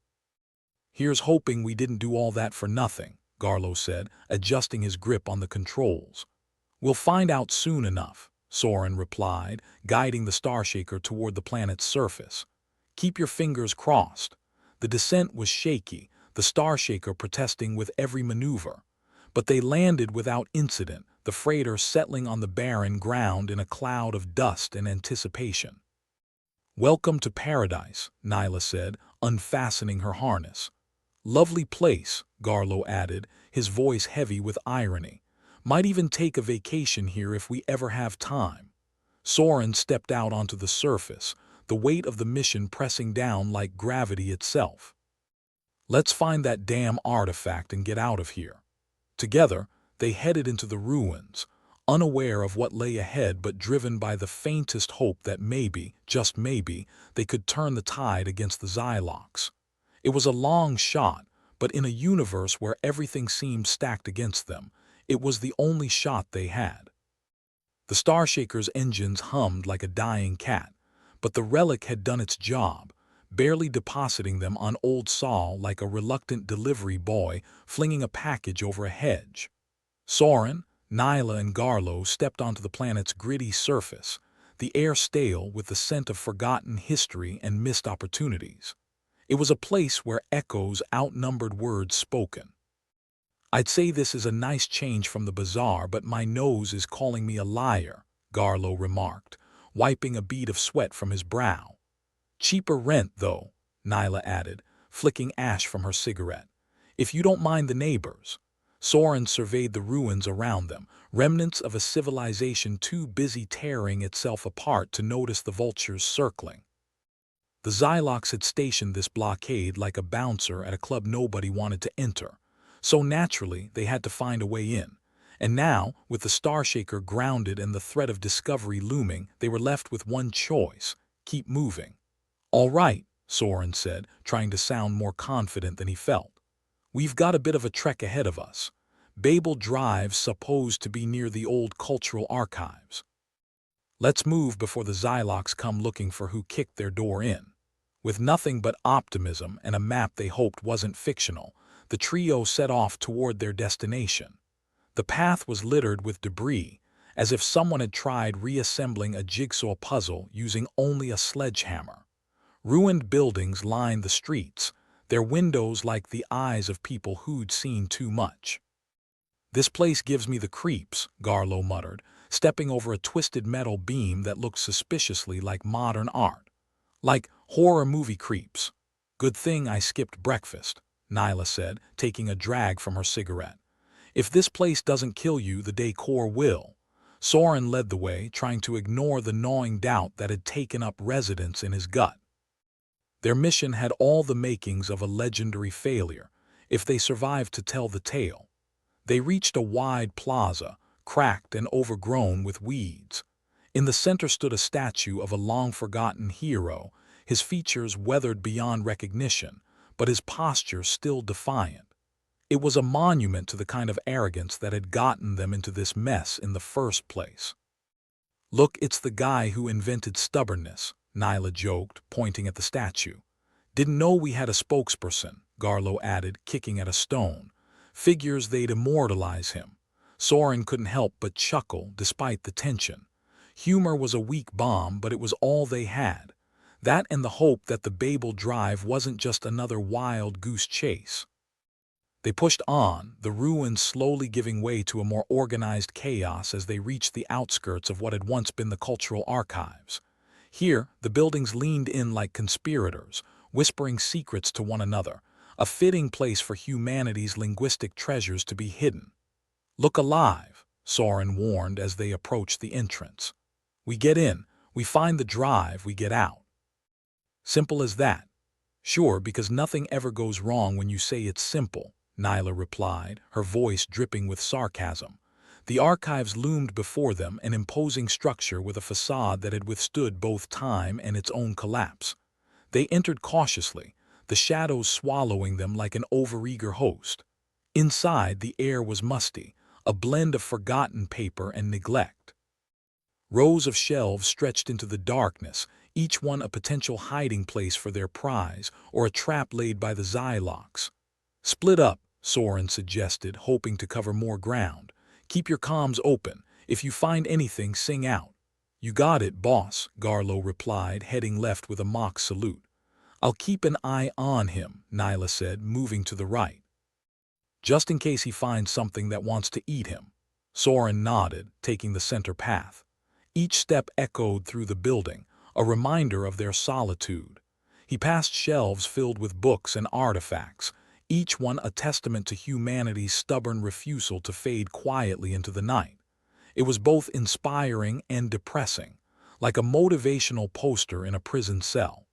Here's hoping we didn't do all that for nothing, Garlo said, adjusting his grip on the controls. We'll find out soon enough, Soren replied, guiding the Starshaker toward the planet's surface. Keep your fingers crossed. The descent was shaky, the Starshaker protesting with every maneuver. But they landed without incident, the freighter settling on the barren ground in a cloud of dust and anticipation. Welcome to paradise, Nyla said, unfastening her harness. Lovely place, Garlo added, his voice heavy with irony. Might even take a vacation here if we ever have time. Soren stepped out onto the surface, the weight of the mission pressing down like gravity itself. Let's find that damn artifact and get out of here. Together, they headed into the ruins, unaware of what lay ahead but driven by the faintest hope that maybe, just maybe, they could turn the tide against the Xylox. It was a long shot, but in a universe where everything seemed stacked against them, it was the only shot they had. The Starshaker's engines hummed like a dying cat, but the relic had done its job, barely depositing them on Old Sol like a reluctant delivery boy flinging a package over a hedge. Soren, Nyla, and Garlo stepped onto the planet's gritty surface, the air stale with the scent of forgotten history and missed opportunities. It was a place where echoes outnumbered words spoken. I'd say this is a nice change from the bazaar, but my nose is calling me a liar, Garlo remarked, wiping a bead of sweat from his brow. Cheaper rent, though, Nyla added, flicking ash from her cigarette. If you don't mind the neighbors. Soren surveyed the ruins around them, remnants of a civilization too busy tearing itself apart to notice the vultures circling. The Xylox had stationed this blockade like a bouncer at a club nobody wanted to enter, so naturally they had to find a way in. And now, with the Starshaker grounded and the threat of discovery looming, they were left with one choice: keep moving. All right, Soren said, trying to sound more confident than he felt. We've got a bit of a trek ahead of us. Babel Drive's supposed to be near the old cultural archives. Let's move before the Xylox come looking for who kicked their door in. With nothing but optimism and a map they hoped wasn't fictional, the trio set off toward their destination. The path was littered with debris, as if someone had tried reassembling a jigsaw puzzle using only a sledgehammer. Ruined buildings lined the streets, their windows like the eyes of people who'd seen too much. This place gives me the creeps, Garlo muttered, stepping over a twisted metal beam that looked suspiciously like modern art. Like horror movie creeps. Good thing I skipped breakfast, Nyla said, taking a drag from her cigarette. If this place doesn't kill you, the decor will. Soren led the way, trying to ignore the gnawing doubt that had taken up residence in his gut. Their mission had all the makings of a legendary failure, if they survived to tell the tale. They reached a wide plaza, cracked and overgrown with weeds. In the center stood a statue of a long-forgotten hero, his features weathered beyond recognition, but his posture still defiant. It was a monument to the kind of arrogance that had gotten them into this mess in the first place. Look, it's the guy who invented stubbornness, Nyla joked, pointing at the statue. Didn't know we had a spokesperson, Garlo added, kicking at a stone. Figures they'd immortalize him. Soren couldn't help but chuckle despite the tension. Humor was a weak bomb, but it was all they had. That and the hope that the Babel Drive wasn't just another wild goose chase. They pushed on, the ruins slowly giving way to a more organized chaos as they reached the outskirts of what had once been the cultural archives. Here, the buildings leaned in like conspirators, whispering secrets to one another, a fitting place for humanity's linguistic treasures to be hidden. Look alive, Soren warned as they approached the entrance. We get in, we find the drive, we get out. Simple as that. Sure, because nothing ever goes wrong when you say it's simple, Nyla replied, her voice dripping with sarcasm. The archives loomed before them, an imposing structure with a facade that had withstood both time and its own collapse. They entered cautiously, the shadows swallowing them like an overeager host. Inside, the air was musty, a blend of forgotten paper and neglect. Rows of shelves stretched into the darkness, each one a potential hiding place for their prize or a trap laid by the Xylox. "Split up," Soren suggested, hoping to cover more ground. "Keep your comms open. If you find anything, sing out." "You got it, boss," Garlo replied, heading left with a mock salute. "I'll keep an eye on him," Nyla said, moving to the right. "Just in case he finds something that wants to eat him." Soren nodded, taking the center path. Each step echoed through the building, a reminder of their solitude. He passed shelves filled with books and artifacts, each one a testament to humanity's stubborn refusal to fade quietly into the night. It was both inspiring and depressing, like a motivational poster in a prison cell.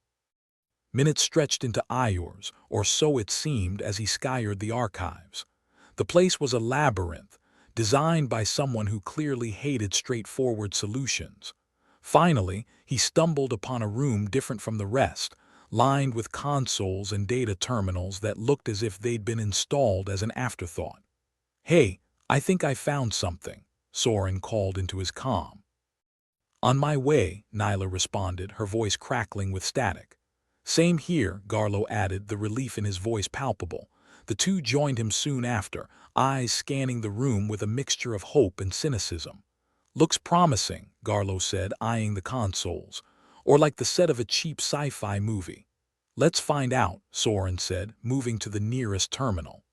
Minutes stretched into hours, or so it seemed as he scoured the archives. The place was a labyrinth, designed by someone who clearly hated straightforward solutions. Finally, he stumbled upon a room different from the rest, lined with consoles and data terminals that looked as if they'd been installed as an afterthought. "Hey, I think I found something," Soren called into his comm. "On my way," Nyla responded, her voice crackling with static. "Same here," Garlo added, the relief in his voice palpable. The two joined him soon after, eyes scanning the room with a mixture of hope and cynicism. "Looks promising," Garlo said, eyeing the consoles, "or like the set of a cheap sci-fi movie." "Let's find out," Soren said, moving to the nearest terminal.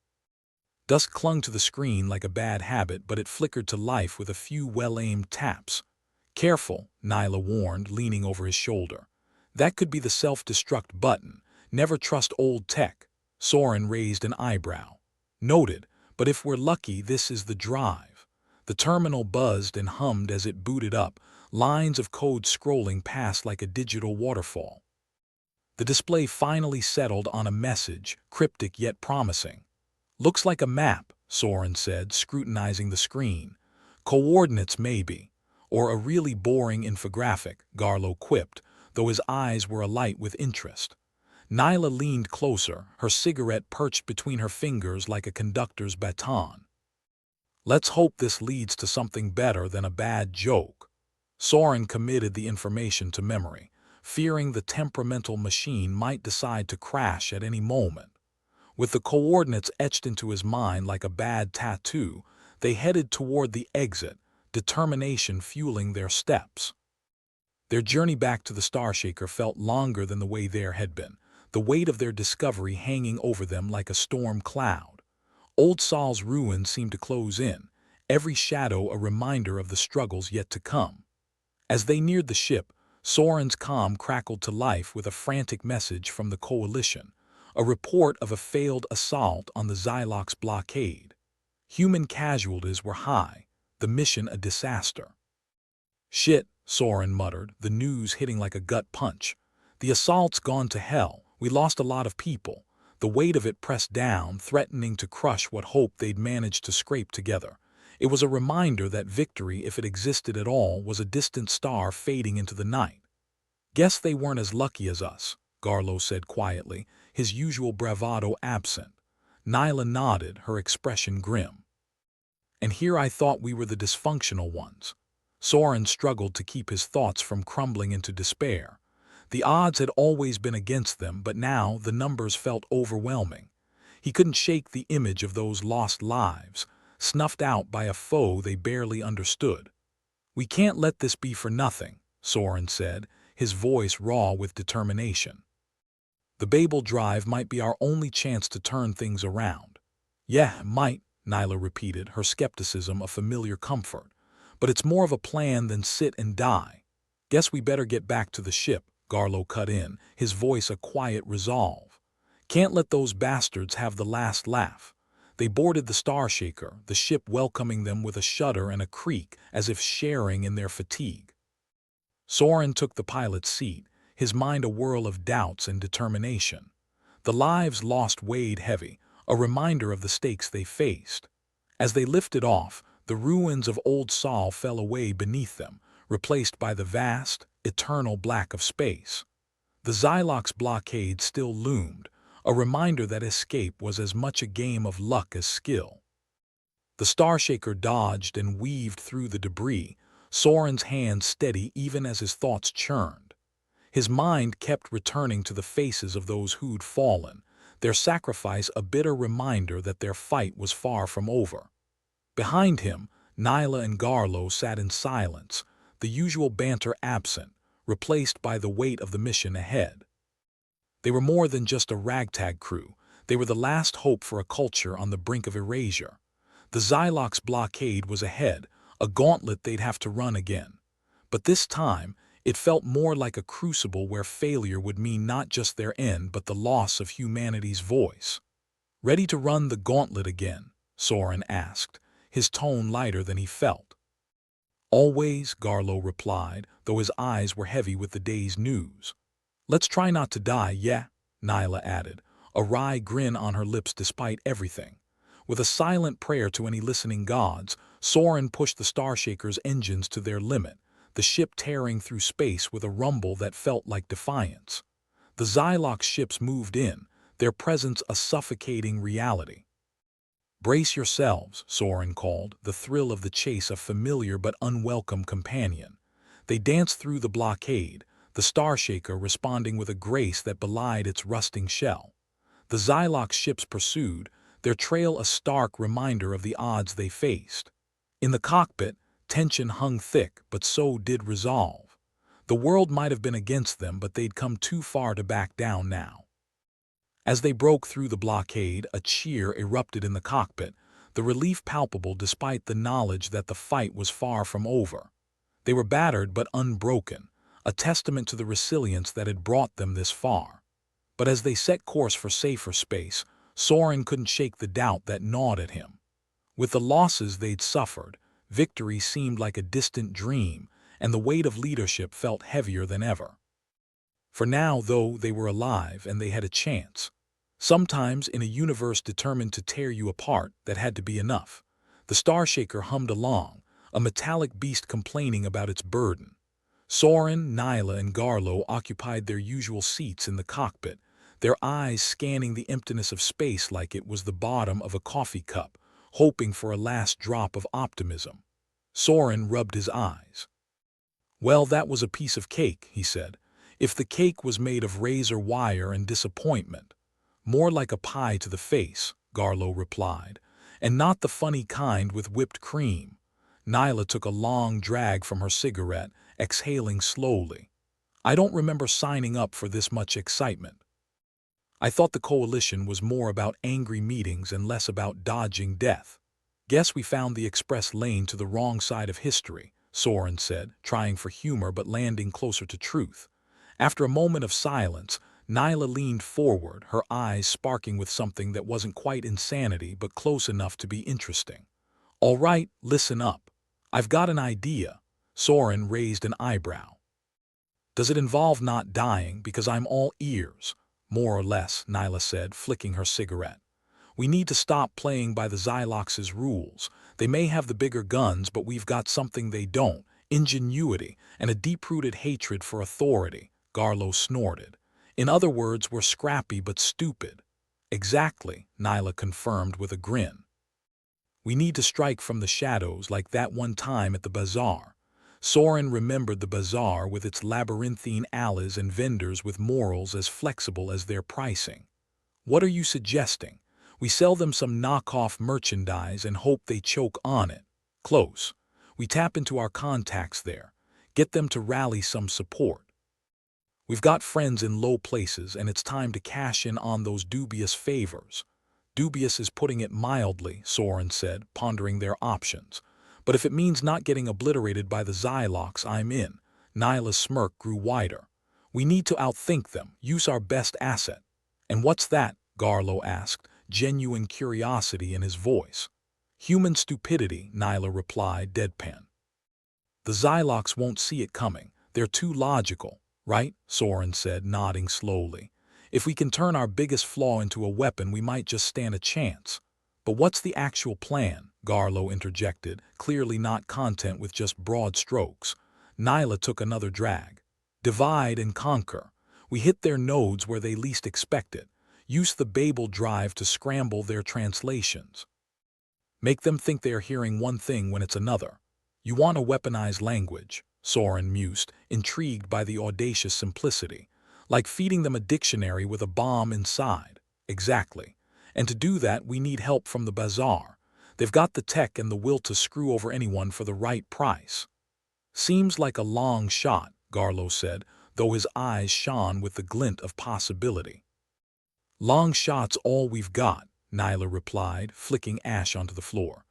Dusk clung to the screen like a bad habit, but it flickered to life with a few well-aimed taps. "Careful," Nyla warned, leaning over his shoulder. "That could be the self-destruct button. Never trust old tech." Soren raised an eyebrow. "Noted, but if we're lucky, this is the drive." The terminal buzzed and hummed as it booted up, lines of code scrolling past like a digital waterfall. The display finally settled on a message, cryptic yet promising. "Looks like a map," Soren said, scrutinizing the screen. "Coordinates, maybe. Or a really boring infographic," Garlo quipped, though his eyes were alight with interest. Nyla leaned closer, her cigarette perched between her fingers like a conductor's baton. "Let's hope this leads to something better than a bad joke." Soren committed the information to memory, fearing the temperamental machine might decide to crash at any moment. With the coordinates etched into his mind like a bad tattoo, they headed toward the exit, determination fueling their steps. Their journey back to the Starshaker felt longer than the way there had been, the weight of their discovery hanging over them like a storm cloud. Old Sol's ruins seemed to close in, every shadow a reminder of the struggles yet to come. As they neared the ship, Soren's comm crackled to life with a frantic message from the Coalition, a report of a failed assault on the Xylox blockade. Human casualties were high, the mission a disaster. "Shit," Soren muttered, the news hitting like a gut punch. "The assault's gone to hell. We lost a lot of people." The weight of it pressed down, threatening to crush what hope they'd managed to scrape together. It was a reminder that victory, if it existed at all, was a distant star fading into the night. "Guess they weren't as lucky as us," Garlo said quietly, his usual bravado absent. Nyla nodded, her expression grim. "And here I thought we were the dysfunctional ones." Soren struggled to keep his thoughts from crumbling into despair. The odds had always been against them, but now the numbers felt overwhelming. He couldn't shake the image of those lost lives, snuffed out by a foe they barely understood. "We can't let this be for nothing," Soren said, his voice raw with determination. "The Babel drive might be our only chance to turn things around." "Yeah, it might," Nyla repeated, her skepticism a familiar comfort. "But it's more of a plan than sit and die." "Guess we better get back to the ship," Garlo cut in, his voice a quiet resolve. "Can't let those bastards have the last laugh." They boarded the Starshaker, the ship welcoming them with a shudder and a creak as if sharing in their fatigue. Soren took the pilot's seat, his mind a whirl of doubts and determination. The lives lost weighed heavy, a reminder of the stakes they faced. As they lifted off, the ruins of Old Sol fell away beneath them, replaced by the vast, eternal black of space. The Xylox blockade still loomed, a reminder that escape was as much a game of luck as skill. The Starshaker dodged and weaved through the debris, Soren's hands steady even as his thoughts churned. His mind kept returning to the faces of those who'd fallen, their sacrifice a bitter reminder that their fight was far from over. Behind him, Nyla and Garlo sat in silence, the usual banter absent, replaced by the weight of the mission ahead. They were more than just a ragtag crew, they were the last hope for a culture on the brink of erasure. The Xylox blockade was ahead, a gauntlet they'd have to run again. But this time, it felt more like a crucible where failure would mean not just their end but the loss of humanity's voice. "Ready to run the gauntlet again?" Soren asked, his tone lighter than he felt. "Always," Garlo replied, though his eyes were heavy with the day's news. "Let's try not to die, yeah?" Nyla added, a wry grin on her lips despite everything. With a silent prayer to any listening gods, Soren pushed the Starshaker's engines to their limit, the ship tearing through space with a rumble that felt like defiance. The Xylox ships moved in, their presence a suffocating reality. "Brace yourselves," Soren called, the thrill of the chase a familiar but unwelcome companion. They danced through the blockade, the Starshaker responding with a grace that belied its rusting shell. The Xylox ships pursued, their trail a stark reminder of the odds they faced. In the cockpit, tension hung thick, but so did resolve. The world might have been against them, but they'd come too far to back down now. As they broke through the blockade, a cheer erupted in the cockpit, the relief palpable despite the knowledge that the fight was far from over. They were battered but unbroken, a testament to the resilience that had brought them this far. But as they set course for safer space, Soren couldn't shake the doubt that gnawed at him. With the losses they'd suffered, victory seemed like a distant dream, and the weight of leadership felt heavier than ever. For now, though, they were alive and they had a chance. Sometimes, in a universe determined to tear you apart, that had to be enough. The Starshaker hummed along, a metallic beast complaining about its burden. Soren, Nyla, and Garlo occupied their usual seats in the cockpit, their eyes scanning the emptiness of space like it was the bottom of a coffee cup, hoping for a last drop of optimism. Soren rubbed his eyes. "Well, that was a piece of cake," he said. "If the cake was made of razor wire and disappointment." "More like a pie to the face," Garlo replied, "and not the funny kind with whipped cream." Nyla took a long drag from her cigarette, exhaling slowly. "I don't remember signing up for this much excitement. I thought the coalition was more about angry meetings and less about dodging death." "Guess we found the express lane to the wrong side of history," Soren said, trying for humor but landing closer to truth. After a moment of silence, Nyla leaned forward, her eyes sparking with something that wasn't quite insanity but close enough to be interesting. "All right, listen up. I've got an idea." Soren raised an eyebrow. "Does it involve not dying? Because I'm all ears." "More or less," Nyla said, flicking her cigarette. "We need to stop playing by the Xylox's rules. They may have the bigger guns, but we've got something they don't: ingenuity and a deep-rooted hatred for authority." Garlo snorted. "In other words, we're scrappy but stupid." "Exactly," Nyla confirmed with a grin. "We need to strike from the shadows like that one time at the bazaar." Soren remembered the bazaar with its labyrinthine alleys and vendors with morals as flexible as their pricing. "What are you suggesting? We sell them some knockoff merchandise and hope they choke on it." "Close. We tap into our contacts there, get them to rally some support. We've got friends in low places, and it's time to cash in on those dubious favors." "Dubious is putting it mildly," Soren said, pondering their options. "But if it means not getting obliterated by the Xylox, I'm in." Nyla's smirk grew wider. "We need to outthink them, use our best asset." "And what's that?" Garlo asked, genuine curiosity in his voice. "Human stupidity," Nyla replied, deadpan. "The Xylox won't see it coming. They're too logical." "Right," Soren said, nodding slowly. If we can turn our biggest flaw into a weapon, we might just stand a chance. But what's the actual plan? Garlo interjected, clearly not content with just broad strokes. Nyla took another drag. Divide and conquer. We hit their nodes where they least expect it. Use the Babel drive to scramble their translations. Make them think they are hearing one thing when it's another. You want a weaponized language, Soren mused, intrigued by the audacious simplicity. Like feeding them a dictionary with a bomb inside. Exactly. And to do that, we need help from the bazaar. They've got the tech and the will to screw over anyone for the right price. Seems like a long shot, Garlo said, though his eyes shone with the glint of possibility. Long shot's all we've got, Nyla replied, flicking ash onto the floor.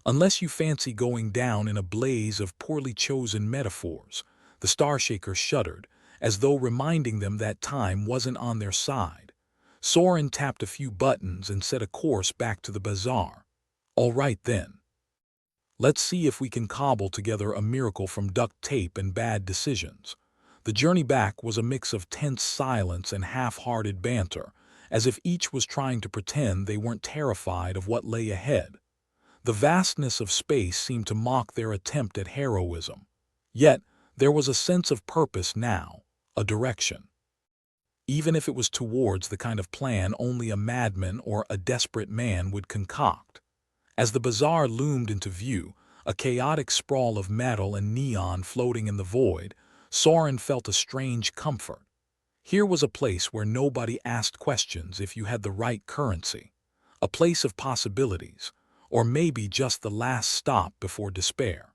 Unless you fancy going down in a blaze of poorly chosen metaphors. The Starshaker shuddered, as though reminding them that time wasn't on their side. Soren tapped a few buttons and set a course back to the bazaar. All right then. Let's see if we can cobble together a miracle from duct tape and bad decisions. The journey back was a mix of tense silence and half-hearted banter, as if each was trying to pretend they weren't terrified of what lay ahead. The vastness of space seemed to mock their attempt at heroism. Yet, there was a sense of purpose now, a direction. Even if it was towards the kind of plan only a madman or a desperate man would concoct. As the bazaar loomed into view, a chaotic sprawl of metal and neon floating in the void, Soren felt a strange comfort. Here was a place where nobody asked questions if you had the right currency. A place of possibilities, or maybe just the last stop before despair.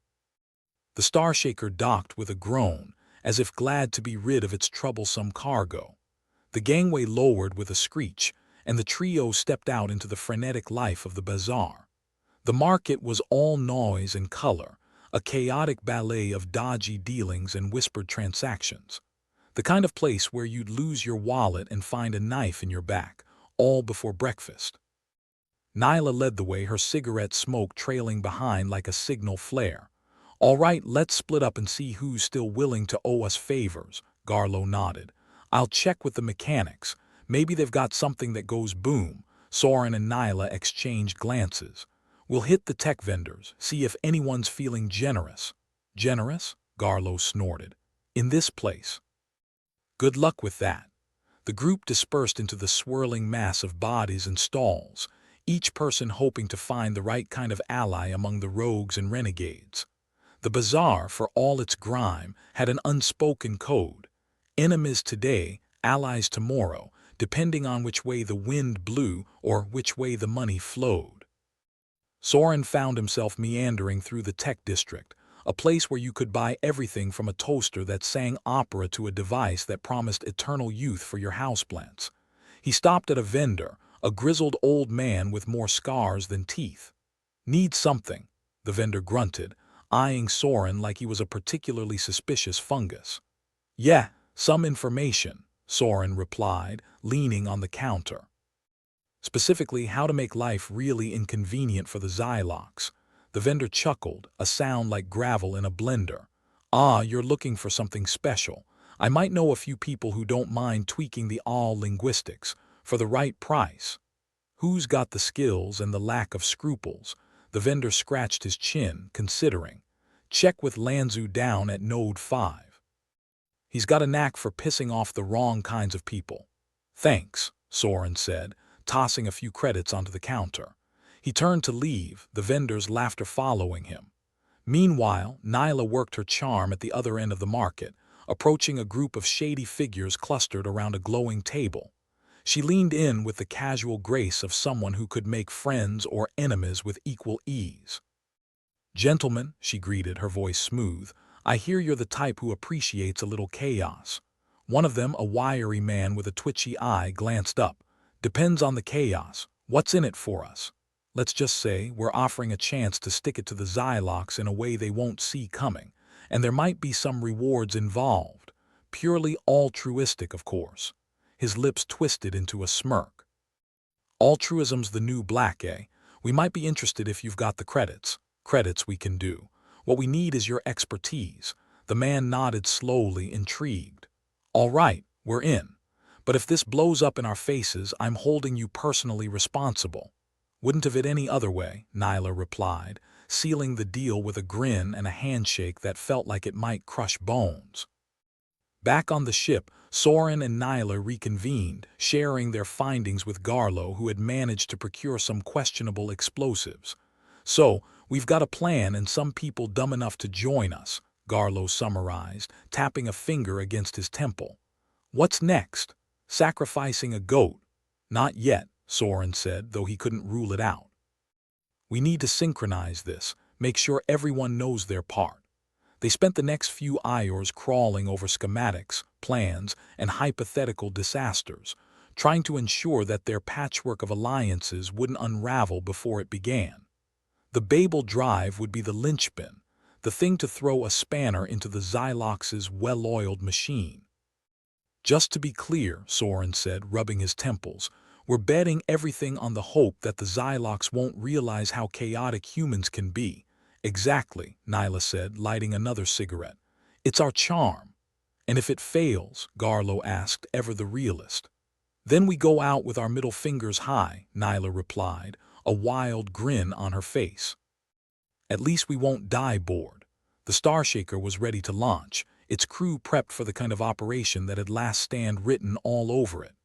The Starshaker docked with a groan, as if glad to be rid of its troublesome cargo. The gangway lowered with a screech, and the trio stepped out into the frenetic life of the bazaar. The market was all noise and color, a chaotic ballet of dodgy dealings and whispered transactions. The kind of place where you'd lose your wallet and find a knife in your back, all before breakfast. Nyla led the way, her cigarette smoke trailing behind like a signal flare. All right, let's split up and see who's still willing to owe us favors, Garlo nodded. I'll check with the mechanics. Maybe they've got something that goes boom. Soren and Nyla exchanged glances. We'll hit the tech vendors, see if anyone's feeling generous. Generous? Garlo snorted. In this place. Good luck with that. The group dispersed into the swirling mass of bodies and stalls, each person hoping to find the right kind of ally among the rogues and renegades. The bazaar, for all its grime, had an unspoken code. Enemies today, allies tomorrow, depending on which way the wind blew or which way the money flowed. Soren found himself meandering through the tech district, a place where you could buy everything from a toaster that sang opera to a device that promised eternal youth for your houseplants. He stopped at a vendor, a grizzled old man with more scars than teeth. Need something, the vendor grunted, eyeing Soren like he was a particularly suspicious fungus. Yeah, some information, Soren replied, leaning on the counter. Specifically, how to make life really inconvenient for the Xylox. The vendor chuckled, a sound like gravel in a blender. Ah, you're looking for something special. I might know a few people who don't mind tweaking the all linguistics for the right price. Who's got the skills and the lack of scruples? The vendor scratched his chin, considering. Check with Lanzu down at Node 5. He's got a knack for pissing off the wrong kinds of people. Thanks, Soren said, tossing a few credits onto the counter. He turned to leave, the vendor's laughter following him. Meanwhile, Nyla worked her charm at the other end of the market, approaching a group of shady figures clustered around a glowing table. She leaned in with the casual grace of someone who could make friends or enemies with equal ease. Gentlemen, she greeted, her voice smooth, I hear you're the type who appreciates a little chaos. One of them, a wiry man with a twitchy eye, glanced up. Depends on the chaos. What's in it for us? Let's just say we're offering a chance to stick it to the Xylox in a way they won't see coming, and there might be some rewards involved. Purely altruistic, of course. His lips twisted into a smirk. Altruism's the new black, eh? We might be interested if you've got the credits. Credits we can do. What we need is your expertise. The man nodded slowly, intrigued. All right, we're in. But if this blows up in our faces, I'm holding you personally responsible. Wouldn't have it any other way, Nyla replied, sealing the deal with a grin and a handshake that felt like it might crush bones. Back on the ship, Soren and Nyla reconvened, sharing their findings with Garlo, who had managed to procure some questionable explosives. "So, we've got a plan and some people dumb enough to join us," Garlo summarized, tapping a finger against his temple. "What's next? Sacrificing a goat?" "Not yet," Soren said, though he couldn't rule it out. "We need to synchronize this, make sure everyone knows their part." They spent the next few hours crawling over schematics, plans, and hypothetical disasters, trying to ensure that their patchwork of alliances wouldn't unravel before it began. The Babel drive would be the linchpin, the thing to throw a spanner into the Xylox's well-oiled machine. "Just to be clear," Soren said, rubbing his temples, "we're betting everything on the hope that the Xylox won't realize how chaotic humans can be." "Exactly," Nyla said, lighting another cigarette. "It's our charm." "And if it fails?" Garlo asked, ever the realist. "Then we go out with our middle fingers high," Nyla replied, a wild grin on her face. "At least we won't die bored." The Starshaker was ready to launch, its crew prepped for the kind of operation that had Last Stand written all over it.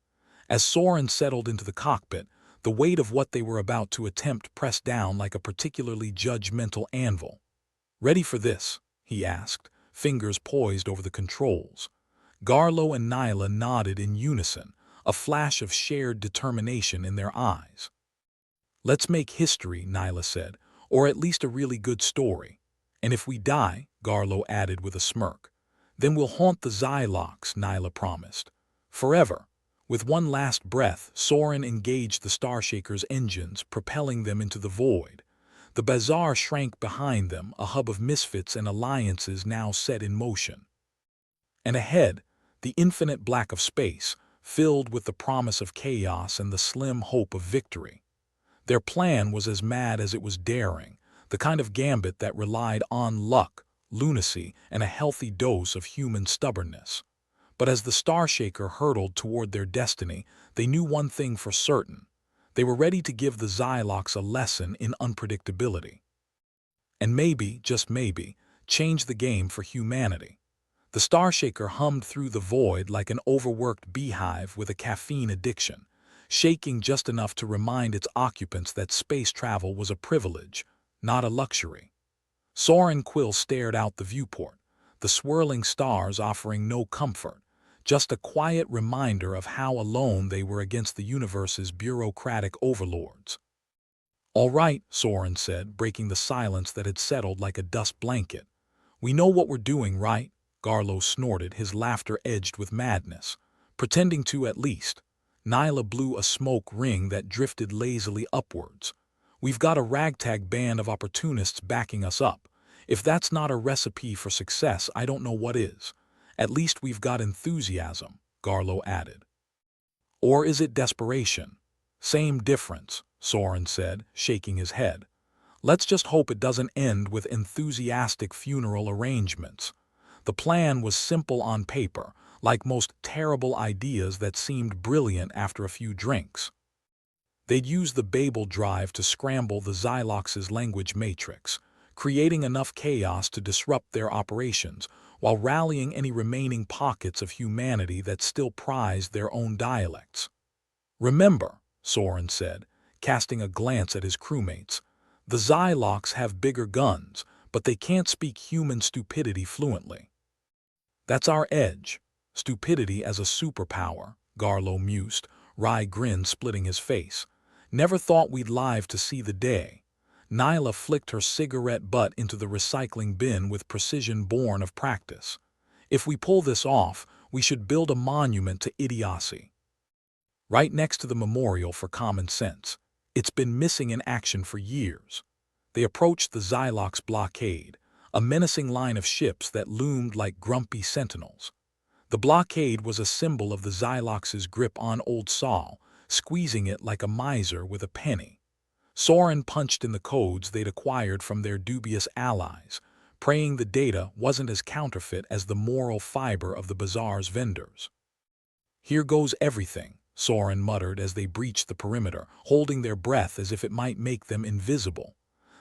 As Soren settled into the cockpit, the weight of what they were about to attempt pressed down like a particularly judgmental anvil. "Ready for this?" he asked, fingers poised over the controls. Garlo and Nyla nodded in unison, a flash of shared determination in their eyes. "Let's make history," Nyla said, "or at least a really good story. And if we die," Garlo added with a smirk, "then we'll haunt the Xylox," Nyla promised. "Forever." With one last breath, Soren engaged the Starshaker's engines, propelling them into the void. The bazaar shrank behind them, a hub of misfits and alliances now set in motion. And ahead, the infinite black of space, filled with the promise of chaos and the slim hope of victory. Their plan was as mad as it was daring, the kind of gambit that relied on luck, lunacy, and a healthy dose of human stubbornness. But as the Starshaker hurtled toward their destiny, they knew one thing for certain. They were ready to give the Xylox a lesson in unpredictability. And maybe, just maybe, change the game for humanity. The Starshaker hummed through the void like an overworked beehive with a caffeine addiction, shaking just enough to remind its occupants that space travel was a privilege, not a luxury. Soren Quill stared out the viewport, the swirling stars offering no comfort, just a quiet reminder of how alone they were against the universe's bureaucratic overlords. "All right," Soren said, breaking the silence that had settled like a dust blanket. "We know what we're doing, right?" Garlo snorted, his laughter edged with madness. "Pretending to, at least." Nyla blew a smoke ring that drifted lazily upwards. "We've got a ragtag band of opportunists backing us up. If that's not a recipe for success, I don't know what is. At least we've got enthusiasm," Garlo added. "Or is it desperation?" "Same difference," Soren said, shaking his head. "Let's just hope it doesn't end with enthusiastic funeral arrangements." The plan was simple on paper, like most terrible ideas that seemed brilliant after a few drinks. They'd use the Babel drive to scramble the Xylox's language matrix, creating enough chaos to disrupt their operations, while rallying any remaining pockets of humanity that still prized their own dialects. "Remember," Soren said, casting a glance at his crewmates, "the Xylox have bigger guns, but they can't speak human stupidity fluently. That's our edge. Stupidity as a superpower," Garlo mused, wry grin splitting his face. "Never thought we'd live to see the day." Nyla flicked her cigarette butt into the recycling bin with precision born of practice. "If we pull this off, we should build a monument to idiocy. Right next to the memorial for common sense. It's been missing in action for years." They approached the Xylox blockade, a menacing line of ships that loomed like grumpy sentinels. The blockade was a symbol of the Xylox's grip on Old Sol, squeezing it like a miser with a penny. Soren punched in the codes they'd acquired from their dubious allies, praying the data wasn't as counterfeit as the moral fiber of the bazaar's vendors. "Here goes everything," Soren muttered as they breached the perimeter, holding their breath as if it might make them invisible.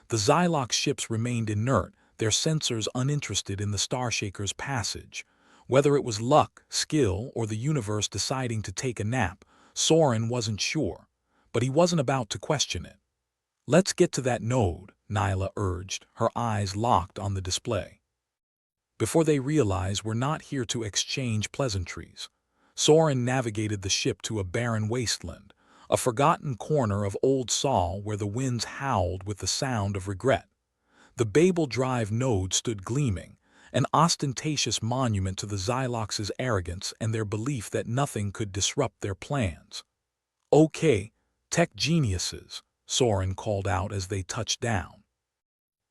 The Xylox ships remained inert, their sensors uninterested in the Starshaker's passage. Whether it was luck, skill, or the universe deciding to take a nap, Soren wasn't sure, but he wasn't about to question it. "Let's get to that node," Nyla urged, her eyes locked on the display. Before they realize we're not here to exchange pleasantries, Soren navigated the ship to a barren wasteland, a forgotten corner of Old Sol where the winds howled with the sound of regret. The Babel Drive node stood gleaming, an ostentatious monument to the Xylox's arrogance and their belief that nothing could disrupt their plans. "Okay, tech geniuses," Soren called out as they touched down.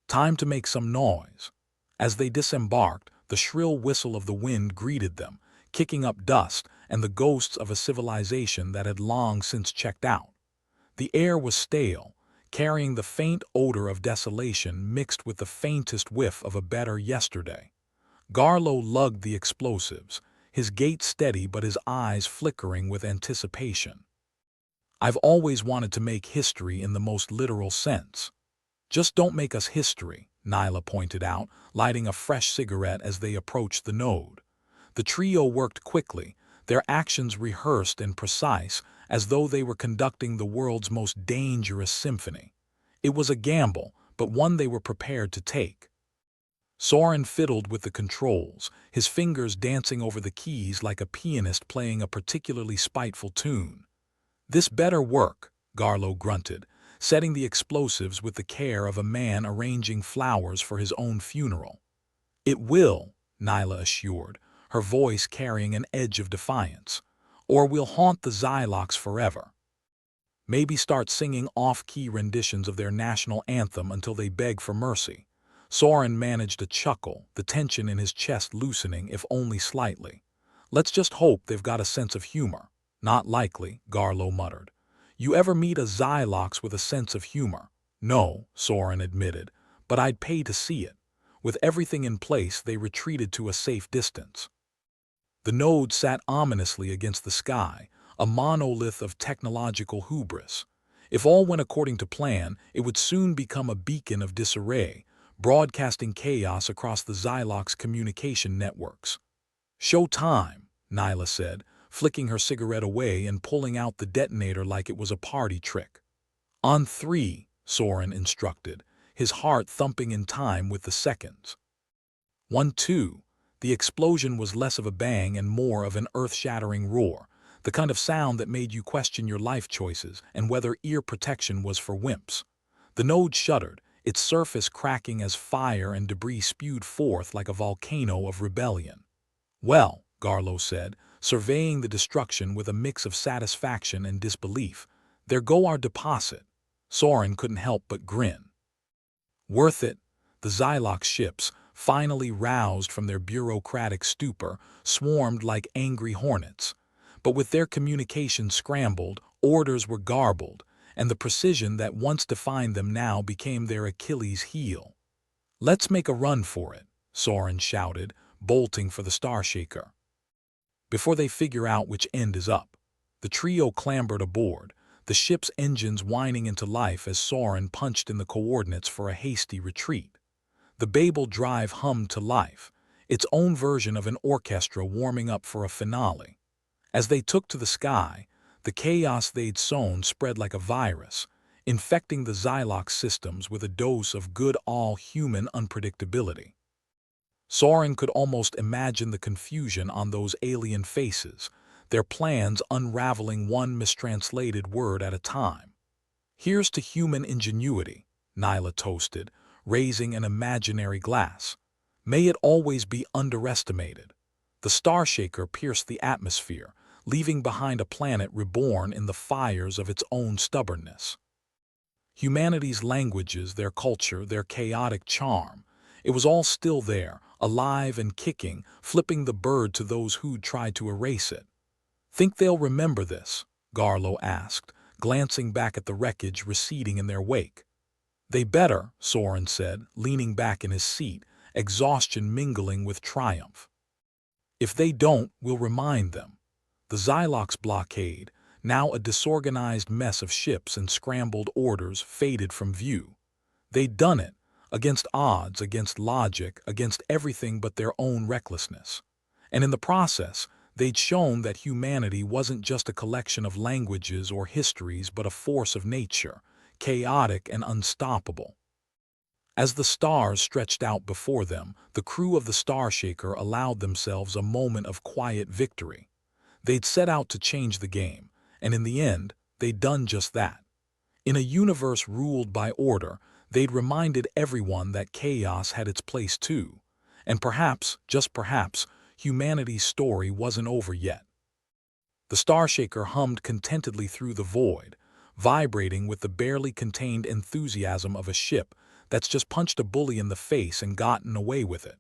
"Time to make some noise." As they disembarked, the shrill whistle of the wind greeted them, kicking up dust and the ghosts of a civilization that had long since checked out. The air was stale, carrying the faint odor of desolation mixed with the faintest whiff of a better yesterday. Garlo lugged the explosives, his gait steady but his eyes flickering with anticipation. "I've always wanted to make history in the most literal sense." "Just don't make us history," Nyla pointed out, lighting a fresh cigarette as they approached the node. The trio worked quickly, their actions rehearsed and precise, as though they were conducting the world's most dangerous symphony. It was a gamble, but one they were prepared to take. Soren fiddled with the controls, his fingers dancing over the keys like a pianist playing a particularly spiteful tune. "This better work," Garlo grunted, setting the explosives with the care of a man arranging flowers for his own funeral. "It will," Nyla assured, her voice carrying an edge of defiance. "Or we'll haunt the Xylox forever. Maybe start singing off-key renditions of their national anthem until they beg for mercy." Soren managed a chuckle, the tension in his chest loosening, if only slightly. "Let's just hope they've got a sense of humor." "Not likely," Garlo muttered. "You ever meet a Xylox with a sense of humor?" "No," Soren admitted, "but I'd pay to see it." With everything in place, they retreated to a safe distance. The node sat ominously against the sky, a monolith of technological hubris. If all went according to plan, it would soon become a beacon of disarray, broadcasting chaos across the Xylox communication networks. "Show time," Nyla said, flicking her cigarette away and pulling out the detonator like it was a party trick. "On 3, Soren instructed, his heart thumping in time with the seconds. 1, 2. The explosion was less of a bang and more of an earth-shattering roar, the kind of sound that made you question your life choices and whether ear protection was for wimps. The node shuddered, its surface cracking as fire and debris spewed forth like a volcano of rebellion. "Well," Garlo said, surveying the destruction with a mix of satisfaction and disbelief, "there go our deposit." Soren couldn't help but grin. "Worth it." The Xylox ships, finally roused from their bureaucratic stupor, swarmed like angry hornets. But with their communications scrambled, orders were garbled, and the precision that once defined them now became their Achilles heel. "Let's make a run for it," Soren shouted, bolting for the Starshaker. Before they figure out which end is up, the trio clambered aboard, the ship's engines whining into life as Soren punched in the coordinates for a hasty retreat. The Babel Drive hummed to life, its own version of an orchestra warming up for a finale. As they took to the sky, the chaos they'd sown spread like a virus, infecting the Xylox systems with a dose of good all-human unpredictability. Soren could almost imagine the confusion on those alien faces, their plans unraveling one mistranslated word at a time. "Here's to human ingenuity," Nyla toasted, raising an imaginary glass. "May it always be underestimated." The Starshaker pierced the atmosphere, leaving behind a planet reborn in the fires of its own stubbornness. Humanity's languages, their culture, their chaotic charm, it was all still there, alive and kicking, flipping the bird to those who'd tried to erase it. "Think they'll remember this?" Garlo asked, glancing back at the wreckage receding in their wake. "They better," Soren said, leaning back in his seat, exhaustion mingling with triumph. "If they don't, we'll remind them." The Xylox blockade, now a disorganized mess of ships and scrambled orders, faded from view. They'd done it, against odds, against logic, against everything but their own recklessness. And in the process, they'd shown that humanity wasn't just a collection of languages or histories but a force of nature, chaotic and unstoppable. As the stars stretched out before them, the crew of the Starshaker allowed themselves a moment of quiet victory. They'd set out to change the game, and in the end, they'd done just that. In a universe ruled by order, they'd reminded everyone that chaos had its place too. And perhaps, just perhaps, humanity's story wasn't over yet. The Starshaker hummed contentedly through the void, vibrating with the barely contained enthusiasm of a ship that's just punched a bully in the face and gotten away with it.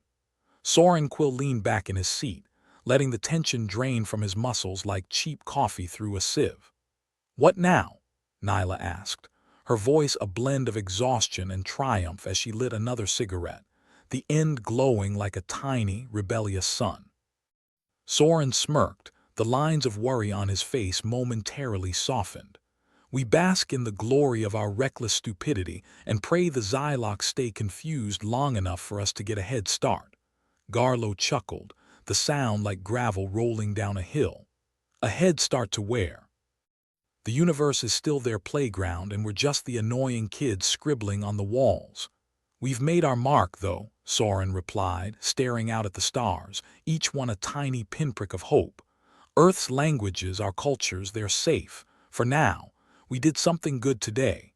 Soren Quill leaned back in his seat, letting the tension drain from his muscles like cheap coffee through a sieve. "What now?" Nyla asked, her voice a blend of exhaustion and triumph as she lit another cigarette, the end glowing like a tiny, rebellious sun. Soren smirked, the lines of worry on his face momentarily softened. "We bask in the glory of our reckless stupidity and pray the Xylox stay confused long enough for us to get a head start." Garlo chuckled, the sound like gravel rolling down a hill. "A head start to where? The universe is still their playground and we're just the annoying kids scribbling on the walls." "We've made our mark, though," Soren replied, staring out at the stars, each one a tiny pinprick of hope. "Earth's languages, our cultures, they're safe. For now. We did something good today."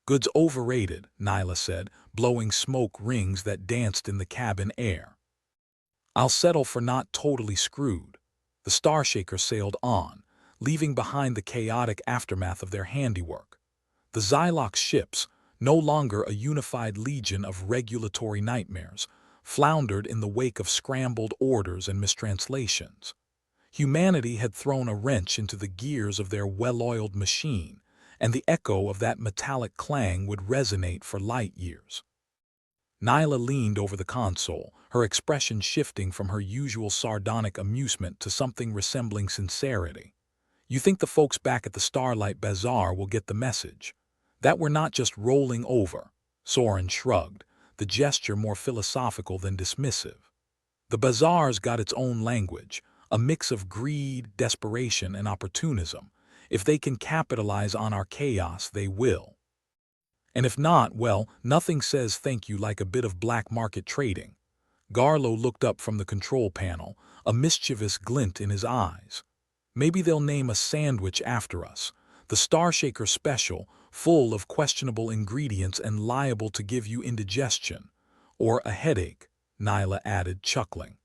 "Good's overrated," Nyla said, blowing smoke rings that danced in the cabin air. "I'll settle for not totally screwed." The Starshaker sailed on, leaving behind the chaotic aftermath of their handiwork. The Xylox ships, no longer a unified legion of regulatory nightmares, floundered in the wake of scrambled orders and mistranslations. Humanity had thrown a wrench into the gears of their well-oiled machine, and the echo of that metallic clang would resonate for light years. Nyla leaned over the console, her expression shifting from her usual sardonic amusement to something resembling sincerity. "You think the folks back at the Starlight Bazaar will get the message? That we're not just rolling over?" Soren shrugged, the gesture more philosophical than dismissive. "The Bazaar's got its own language, a mix of greed, desperation, and opportunism. If they can capitalize on our chaos, they will. And if not, well, nothing says thank you like a bit of black market trading." Garlo looked up from the control panel, a mischievous glint in his eyes. "Maybe they'll name a sandwich after us. The Starshaker Special, full of questionable ingredients and liable to give you indigestion. Or a headache," Nyla added, chuckling.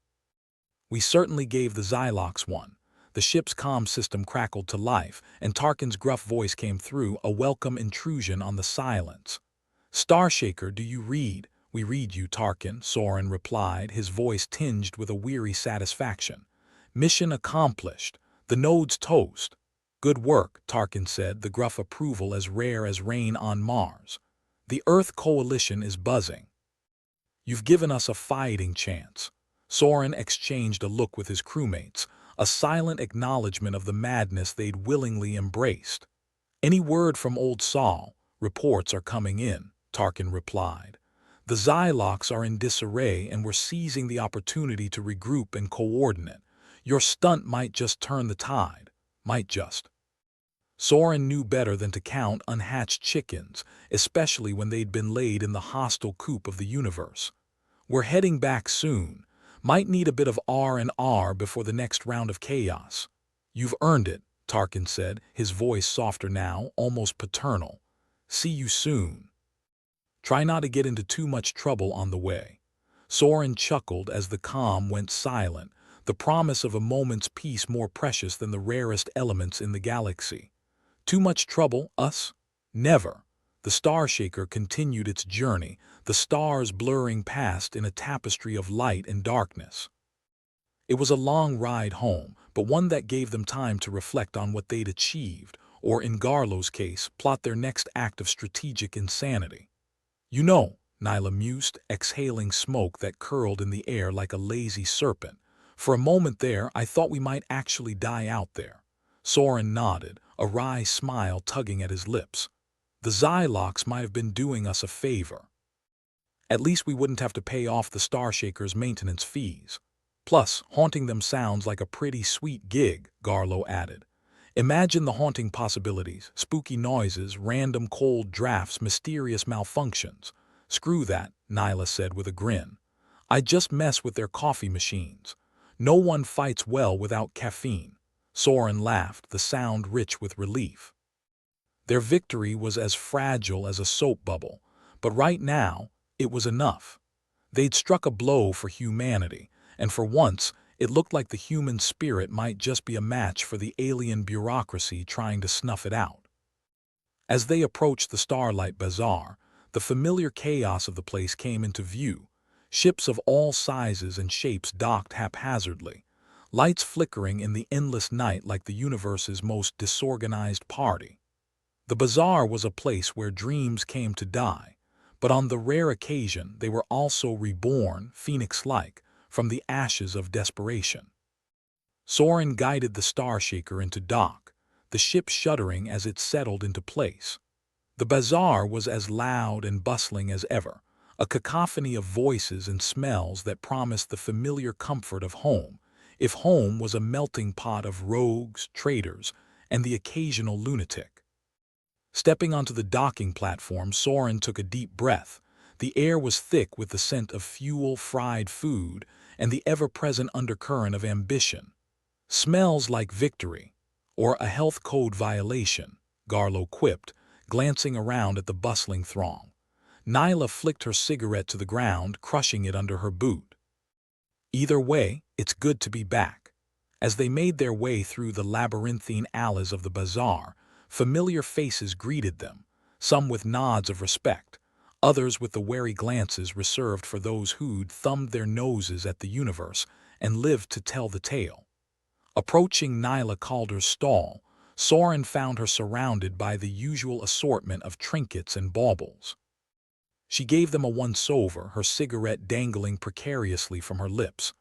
"We certainly gave the Xylox one." The ship's comm system crackled to life, and Tarkin's gruff voice came through, a welcome intrusion on the silence. "Starshaker, do you read?" "We read you, Tarkin," Soren replied, his voice tinged with a weary satisfaction. "Mission accomplished. The node's toast." "Good work," Tarkin said, the gruff approval as rare as rain on Mars. "The Earth Coalition is buzzing. You've given us a fighting chance." Soren exchanged a look with his crewmates, a silent acknowledgement of the madness they'd willingly embraced. "Any word from Old Sol?" "Reports are coming in," Tarkin replied. "The Xylox are in disarray and we're seizing the opportunity to regroup and coordinate. Your stunt might just turn the tide. Might just." Soren knew better than to count unhatched chickens, especially when they'd been laid in the hostile coop of the universe. "We're heading back soon. Might need a bit of R&R before the next round of chaos." "You've earned it," Tarkin said, his voice softer now, almost paternal. "See you soon. Try not to get into too much trouble on the way." Soren chuckled as the comm went silent, the promise of a moment's peace more precious than the rarest elements in the galaxy. "Too much trouble, us? Never." The Starshaker continued its journey, the stars blurring past in a tapestry of light and darkness. It was a long ride home, but one that gave them time to reflect on what they'd achieved, or in Garlo's case, plot their next act of strategic insanity. "You know," Nyla mused, exhaling smoke that curled in the air like a lazy serpent, For a moment there, I thought we might actually die out there. Soren nodded, a wry smile tugging at his lips. The Xylox might have been doing us a favor. At least we wouldn't have to pay off the Starshaker's maintenance fees. Plus, haunting them sounds like a pretty sweet gig, Garlo added. Imagine the haunting possibilities, spooky noises, random cold drafts, mysterious malfunctions. Screw that, Nyla said with a grin. I just mess with their coffee machines. No one fights well without caffeine. Soren laughed, the sound rich with relief. Their victory was as fragile as a soap bubble, but right now, it was enough. They'd struck a blow for humanity, and for once, it looked like the human spirit might just be a match for the alien bureaucracy trying to snuff it out. As they approached the Starlight Bazaar, the familiar chaos of the place came into view. Ships of all sizes and shapes docked haphazardly, lights flickering in the endless night like the universe's most disorganized party. The bazaar was a place where dreams came to die, but on the rare occasion they were also reborn, phoenix-like, from the ashes of desperation. Soren guided the Starshaker into dock, the ship shuddering as it settled into place. The bazaar was as loud and bustling as ever, a cacophony of voices and smells that promised the familiar comfort of home, if home was a melting pot of rogues, traitors, and the occasional lunatic. Stepping onto the docking platform, Soren took a deep breath. The air was thick with the scent of fuel, fried food, and the ever-present undercurrent of ambition. Smells like victory, or a health code violation, Garlo quipped, glancing around at the bustling throng. Nyla flicked her cigarette to the ground, crushing it under her boot. Either way, it's good to be back. As they made their way through the labyrinthine alleys of the bazaar, familiar faces greeted them, some with nods of respect, others with the wary glances reserved for those who'd thumbed their noses at the universe and lived to tell the tale. Approaching Nyla Calder's stall, Soren found her surrounded by the usual assortment of trinkets and baubles. She gave them a once-over, her cigarette dangling precariously from her lips.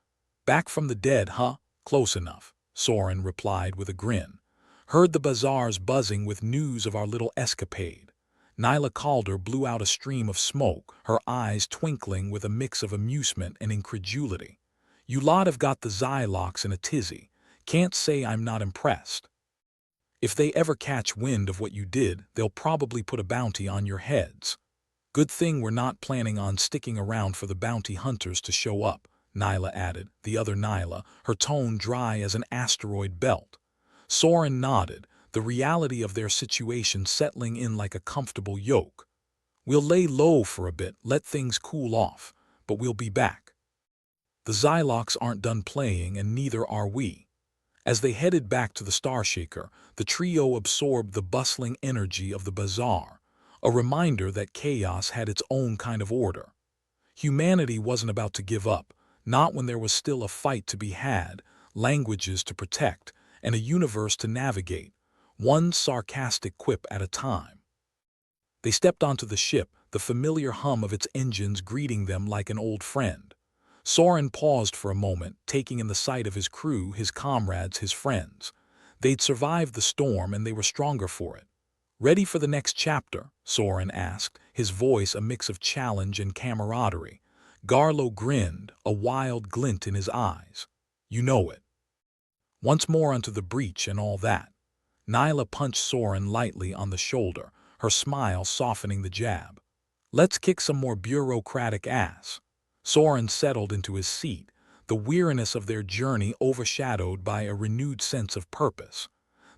"Back from the dead, huh? Close enough," Soren replied with a grin. "Heard the bazaar's buzzing with news of our little escapade." Nyla Calder blew out a stream of smoke, her eyes twinkling with a mix of amusement and incredulity. "You lot have got the Xylox in a tizzy. Can't say I'm not impressed. If they ever catch wind of what you did, they'll probably put a bounty on your heads. Good thing we're not planning on sticking around for the bounty hunters to show up," Nyla added, the other Nyla, her tone dry as an asteroid belt. Soren nodded, the reality of their situation settling in like a comfortable yoke. "We'll lay low for a bit, let things cool off, but we'll be back. The Xylox aren't done playing, and neither are we." As they headed back to the Starshaker, the trio absorbed the bustling energy of the bazaar, a reminder that chaos had its own kind of order. Humanity wasn't about to give up, not when there was still a fight to be had, languages to protect, and a universe to navigate, one sarcastic quip at a time. They stepped onto the ship, the familiar hum of its engines greeting them like an old friend. Soren paused for a moment, taking in the sight of his crew, his comrades, his friends. They'd survived the storm and they were stronger for it. "Ready for the next chapter?" Soren asked, his voice a mix of challenge and camaraderie. Garlo grinned, a wild glint in his eyes. "You know it. Once more onto the breach and all that." Nyla punched Soren lightly on the shoulder, her smile softening the jab. "Let's kick some more bureaucratic ass." Soren settled into his seat, the weariness of their journey overshadowed by a renewed sense of purpose.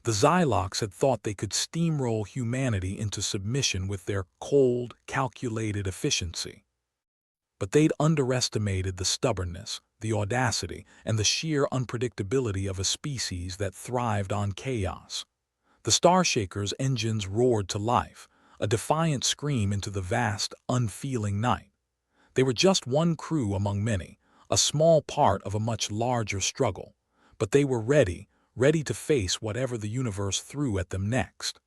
The Xylox had thought they could steamroll humanity into submission with their cold, calculated efficiency. But they'd underestimated the stubbornness, the audacity, and the sheer unpredictability of a species that thrived on chaos. The Starshaker's engines roared to life, a defiant scream into the vast, unfeeling night. They were just one crew among many, a small part of a much larger struggle, but they were ready to face whatever the universe threw at them next.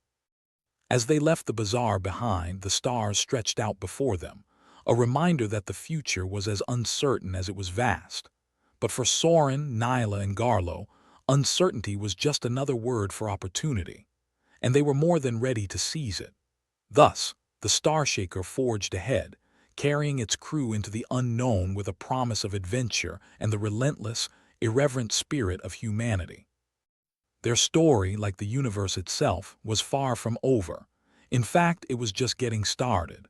As they left the bazaar behind, the stars stretched out before them, a reminder that the future was as uncertain as it was vast. But for Soren, Nyla, and Garlo, uncertainty was just another word for opportunity, and they were more than ready to seize it. Thus, the Starshaker forged ahead, carrying its crew into the unknown with a promise of adventure and the relentless, irreverent spirit of humanity. Their story, like the universe itself, was far from over. In fact, it was just getting started.